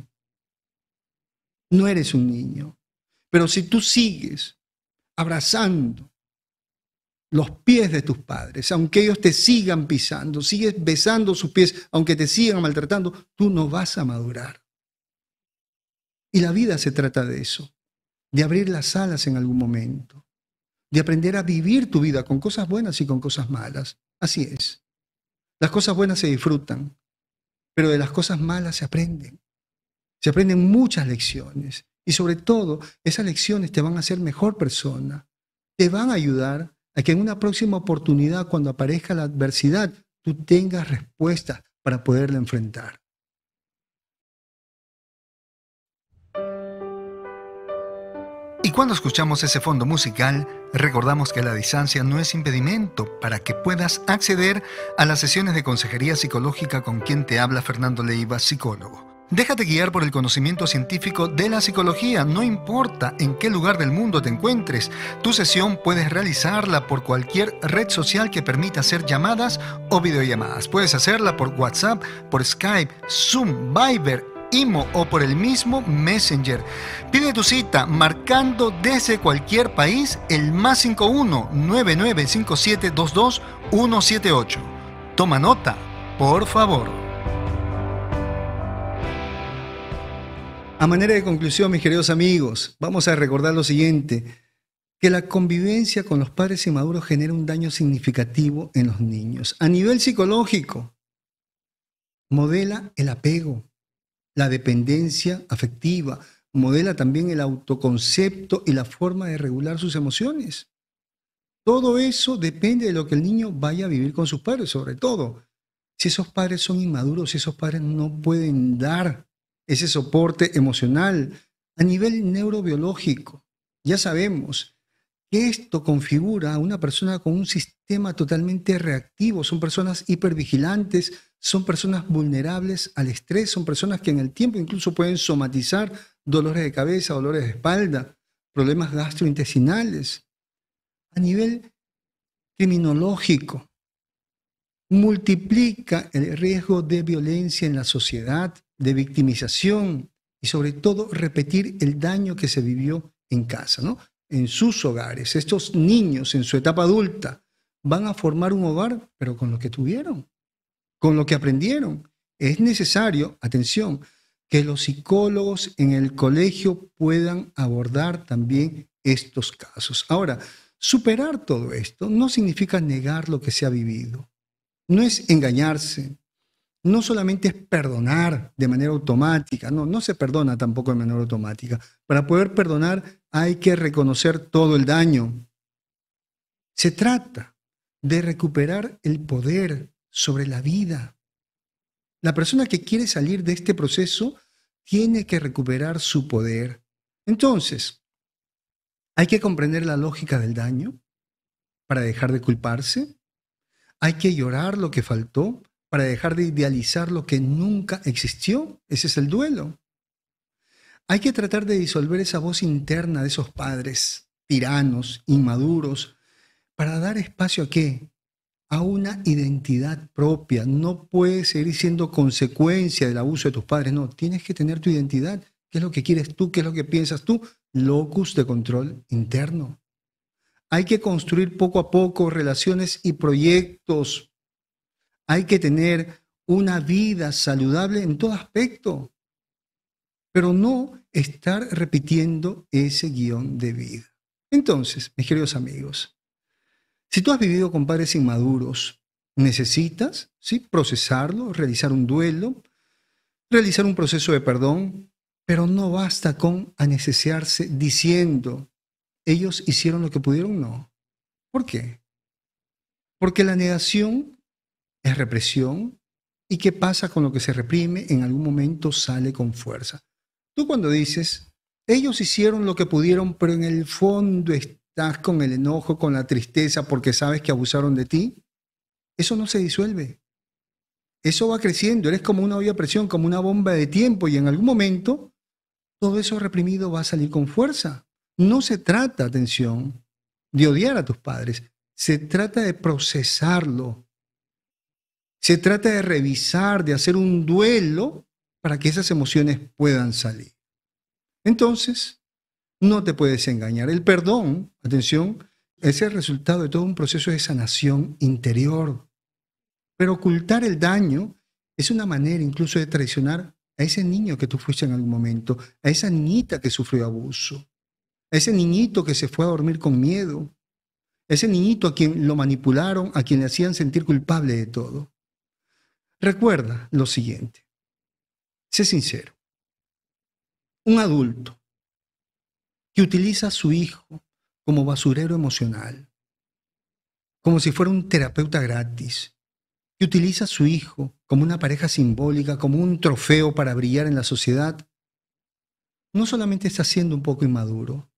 No eres un niño. Pero si tú sigues abrazando los pies de tus padres, aunque ellos te sigan pisando, sigues besando sus pies, aunque te sigan maltratando, tú no vas a madurar. Y la vida se trata de eso, de abrir las alas en algún momento, de aprender a vivir tu vida con cosas buenas y con cosas malas. Así es. Las cosas buenas se disfrutan, pero de las cosas malas se aprenden. Se aprenden muchas lecciones y sobre todo esas lecciones te van a hacer mejor persona, te van a ayudar a que en una próxima oportunidad, cuando aparezca la adversidad, tú tengas respuestas para poderla enfrentar. Y cuando escuchamos ese fondo musical, recordamos que la distancia no es impedimento para que puedas acceder a las sesiones de consejería psicológica con quien te habla Fernando Leiva, psicólogo. Déjate guiar por el conocimiento científico de la psicología, no importa en qué lugar del mundo te encuentres. Tu sesión puedes realizarla por cualquier red social que permita hacer llamadas o videollamadas. Puedes hacerla por WhatsApp, por Skype, Zoom, Viber, Imo o por el mismo Messenger. Pide tu cita marcando desde cualquier país el +51 995722 178. Toma nota, por favor. A manera de conclusión, mis queridos amigos, vamos a recordar lo siguiente, que la convivencia con los padres inmaduros genera un daño significativo en los niños. A nivel psicológico, modela el apego, la dependencia afectiva, modela también el autoconcepto y la forma de regular sus emociones. Todo eso depende de lo que el niño vaya a vivir con sus padres, sobre todo. Si esos padres son inmaduros, si esos padres no pueden dar ese soporte emocional a nivel neurobiológico. Ya sabemos que esto configura a una persona con un sistema totalmente reactivo. Son personas hipervigilantes, son personas vulnerables al estrés, son personas que en el tiempo incluso pueden somatizar dolores de cabeza, dolores de espalda, problemas gastrointestinales. A nivel criminológico, multiplica el riesgo de violencia en la sociedad, de victimización y sobre todo repetir el daño que se vivió en casa, ¿no? En sus hogares. Estos niños en su etapa adulta van a formar un hogar, pero con lo que tuvieron, con lo que aprendieron. Es necesario, atención, que los psicólogos en el colegio puedan abordar también estos casos. Ahora, superar todo esto no significa negar lo que se ha vivido. No es engañarse, no solamente es perdonar de manera automática, no se perdona tampoco de manera automática. Para poder perdonar hay que reconocer todo el daño. Se trata de recuperar el poder sobre la vida. La persona que quiere salir de este proceso tiene que recuperar su poder. Entonces, hay que comprender la lógica del daño para dejar de culparse. Hay que llorar lo que faltó para dejar de idealizar lo que nunca existió. Ese es el duelo. Hay que tratar de disolver esa voz interna de esos padres tiranos, inmaduros, para dar espacio ¿a qué? A una identidad propia. No puedes seguir siendo consecuencia del abuso de tus padres. No, tienes que tener tu identidad. ¿Qué es lo que quieres tú? ¿Qué es lo que piensas tú? Locus de control interno. Hay que construir poco a poco relaciones y proyectos. Hay que tener una vida saludable en todo aspecto, pero no estar repitiendo ese guión de vida. Entonces, mis queridos amigos, si tú has vivido con padres inmaduros, Necesitas, sí, procesarlo, realizar un duelo, realizar un proceso de perdón, pero no basta con anestesiarse diciendo, ellos hicieron lo que pudieron, no. ¿Por qué? Porque la negación es represión y ¿qué pasa con lo que se reprime? En algún momento sale con fuerza. Tú cuando dices, ellos hicieron lo que pudieron, pero en el fondo estás con el enojo, con la tristeza porque sabes que abusaron de ti, eso no se disuelve. Eso va creciendo, eres como una olla a presión, como una bomba de tiempo y en algún momento todo eso reprimido va a salir con fuerza. No se trata, atención, de odiar a tus padres, se trata de procesarlo. Se trata de revisar, de hacer un duelo para que esas emociones puedan salir. Entonces, no te puedes engañar. El perdón, atención, es el resultado de todo un proceso de sanación interior. Pero ocultar el daño es una manera incluso de traicionar a ese niño que tú fuiste en algún momento, a esa niñita que sufrió abuso, a ese niñito que se fue a dormir con miedo, a ese niñito a quien lo manipularon, a quien le hacían sentir culpable de todo. Recuerda lo siguiente, sé sincero, un adulto que utiliza a su hijo como basurero emocional, como si fuera un terapeuta gratis, que utiliza a su hijo como una pareja simbólica, como un trofeo para brillar en la sociedad, no solamente está siendo un poco inmaduro,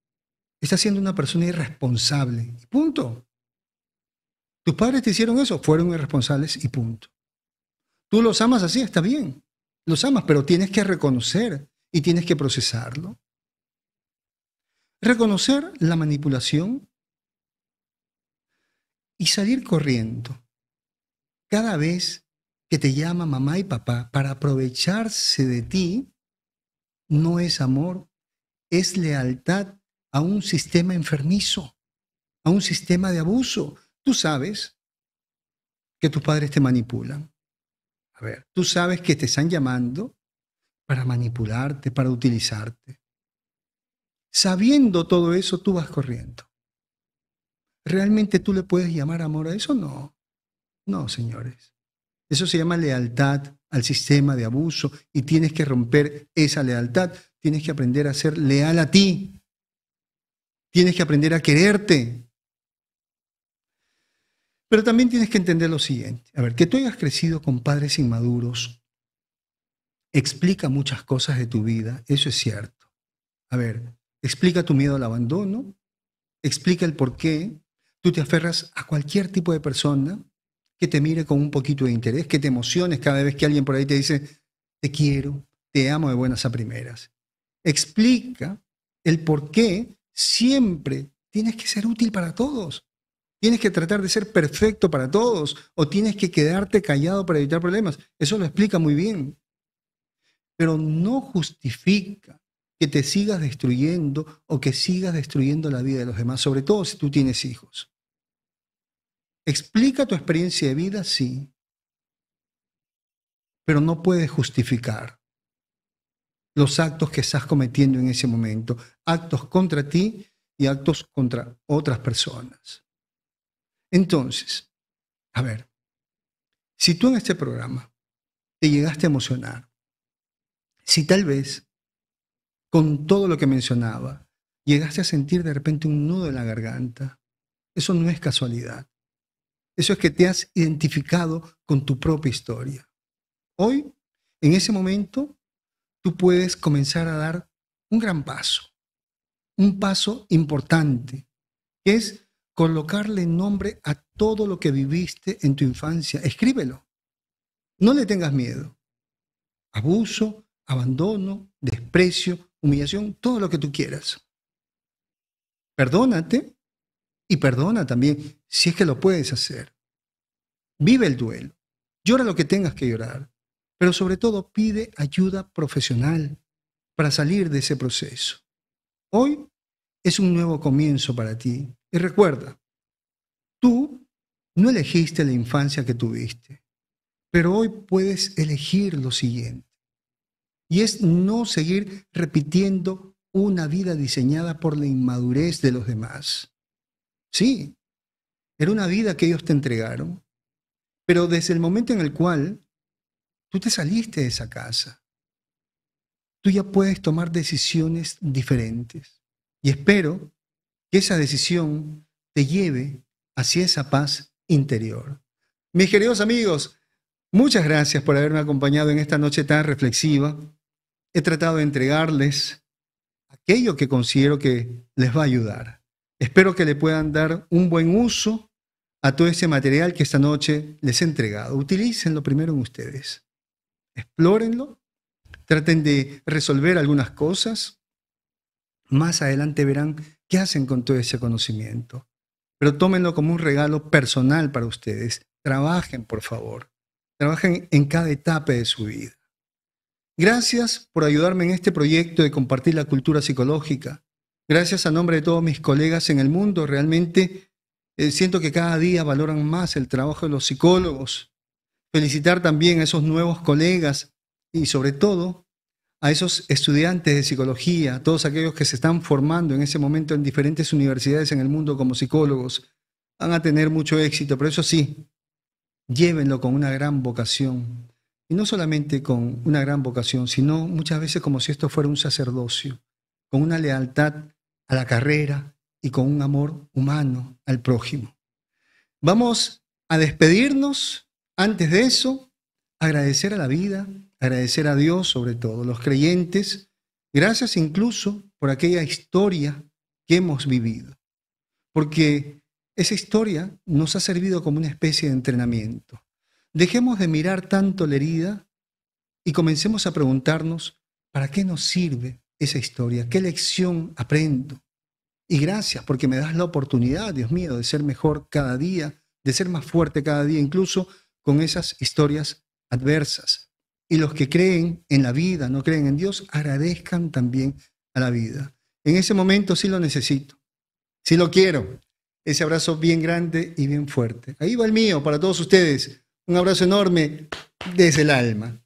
está siendo una persona irresponsable, y punto. Tus padres te hicieron eso, fueron irresponsables y punto. Tú los amas así, está bien, los amas, pero tienes que reconocer y tienes que procesarlo. Reconocer la manipulación y salir corriendo cada vez que te llama mamá y papá para aprovecharse de ti, no es amor, es lealtad a un sistema enfermizo, a un sistema de abuso. Tú sabes que tus padres te manipulan. A ver, tú sabes que te están llamando para manipularte, para utilizarte. Sabiendo todo eso, tú vas corriendo. ¿Realmente tú le puedes llamar amor a eso? No. No, señores. Eso se llama lealtad al sistema de abuso y tienes que romper esa lealtad. Tienes que aprender a ser leal a ti. Tienes que aprender a quererte. Pero también tienes que entender lo siguiente. A ver, que tú hayas crecido con padres inmaduros explica muchas cosas de tu vida. Eso es cierto. A ver, explica tu miedo al abandono. Explica el por qué tú te aferras a cualquier tipo de persona que te mire con un poquito de interés, que te emociones cada vez que alguien por ahí te dice, te quiero, te amo de buenas a primeras. Explica el por qué siempre tienes que ser útil para todos. Tienes que tratar de ser perfecto para todos o tienes que quedarte callado para evitar problemas. Eso lo explica muy bien. Pero no justifica que te sigas destruyendo o que sigas destruyendo la vida de los demás, sobre todo si tú tienes hijos. Explica tu experiencia de vida, sí, pero no puedes justificar los actos que estás cometiendo en ese momento, actos contra ti y actos contra otras personas. Entonces, a ver, si tú en este programa te llegaste a emocionar, si tal vez con todo lo que mencionaba llegaste a sentir de repente un nudo en la garganta, eso no es casualidad. Eso es que te has identificado con tu propia historia. Hoy, en ese momento, tú puedes comenzar a dar un gran paso, un paso importante, que es colocarle nombre a todo lo que viviste en tu infancia. Escríbelo. No le tengas miedo. Abuso, abandono, desprecio, humillación, todo lo que tú quieras. Perdónate y perdona también, si es que lo puedes hacer. Vive el duelo. Llora lo que tengas que llorar. Pero sobre todo pide ayuda profesional para salir de ese proceso. Hoy es un nuevo comienzo para ti. Y recuerda, tú no elegiste la infancia que tuviste, pero hoy puedes elegir lo siguiente. Y es no seguir repitiendo una vida diseñada por la inmadurez de los demás. Sí, era una vida que ellos te entregaron Pero desde el momento en el cual tú te saliste de esa casa, tú ya puedes tomar decisiones diferentes. Y espero que esa decisión te lleve hacia esa paz interior. Mis queridos amigos, muchas gracias por haberme acompañado en esta noche tan reflexiva. He tratado de entregarles aquello que considero que les va a ayudar. Espero que le puedan dar un buen uso a todo ese material que esta noche les he entregado. Utilícenlo primero en ustedes. Explórenlo. Traten de resolver algunas cosas. Más adelante verán qué hacen con todo ese conocimiento. Pero tómenlo como un regalo personal para ustedes. Trabajen, por favor. Trabajen en cada etapa de su vida. Gracias por ayudarme en este proyecto de compartir la cultura psicológica. Gracias a nombre de todos mis colegas en el mundo. Realmente siento que cada día valoran más el trabajo de los psicólogos. Felicitar también a esos nuevos colegas y sobre todo a esos estudiantes de psicología, todos aquellos que se están formando en ese momento en diferentes universidades en el mundo como psicólogos. Van a tener mucho éxito, pero eso sí, llévenlo con una gran vocación. Y no solamente con una gran vocación, sino muchas veces como si esto fuera un sacerdocio, con una lealtad a la carrera y con un amor humano al prójimo. Vamos a despedirnos. Antes de eso, agradecer a la vida, agradecer a Dios sobre todo, los creyentes, gracias incluso por aquella historia que hemos vivido, porque esa historia nos ha servido como una especie de entrenamiento. Dejemos de mirar tanto la herida y comencemos a preguntarnos, ¿para qué nos sirve esa historia? ¿Qué lección aprendo? Y gracias porque me das la oportunidad, Dios mío, de ser mejor cada día, de ser más fuerte cada día, incluso con esas historias adversas. Y los que creen en la vida, no creen en Dios, agradezcan también a la vida. En ese momento sí lo necesito, sí lo quiero. Ese abrazo bien grande y bien fuerte. Ahí va el mío para todos ustedes. Un abrazo enorme desde el alma.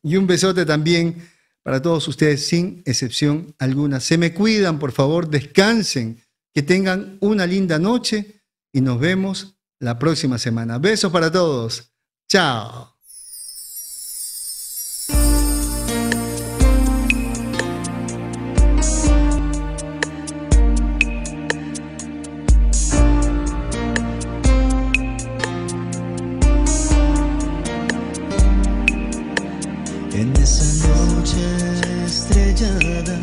Y un besote también para todos ustedes, sin excepción alguna. Se me cuidan, por favor, descansen, que tengan una linda noche y nos vemos la próxima semana. Besos para todos. Chao. En esa noche estrellada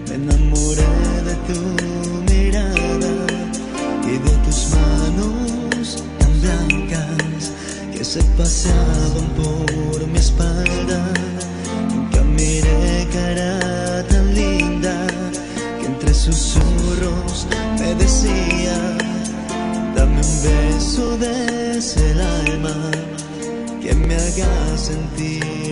me enamoré de tu mirada y de tus manos tan blancas que se paseaban por mi espalda. Nunca miré cara tan linda que entre susurros me decía: dame un beso desde el alma que me haga sentir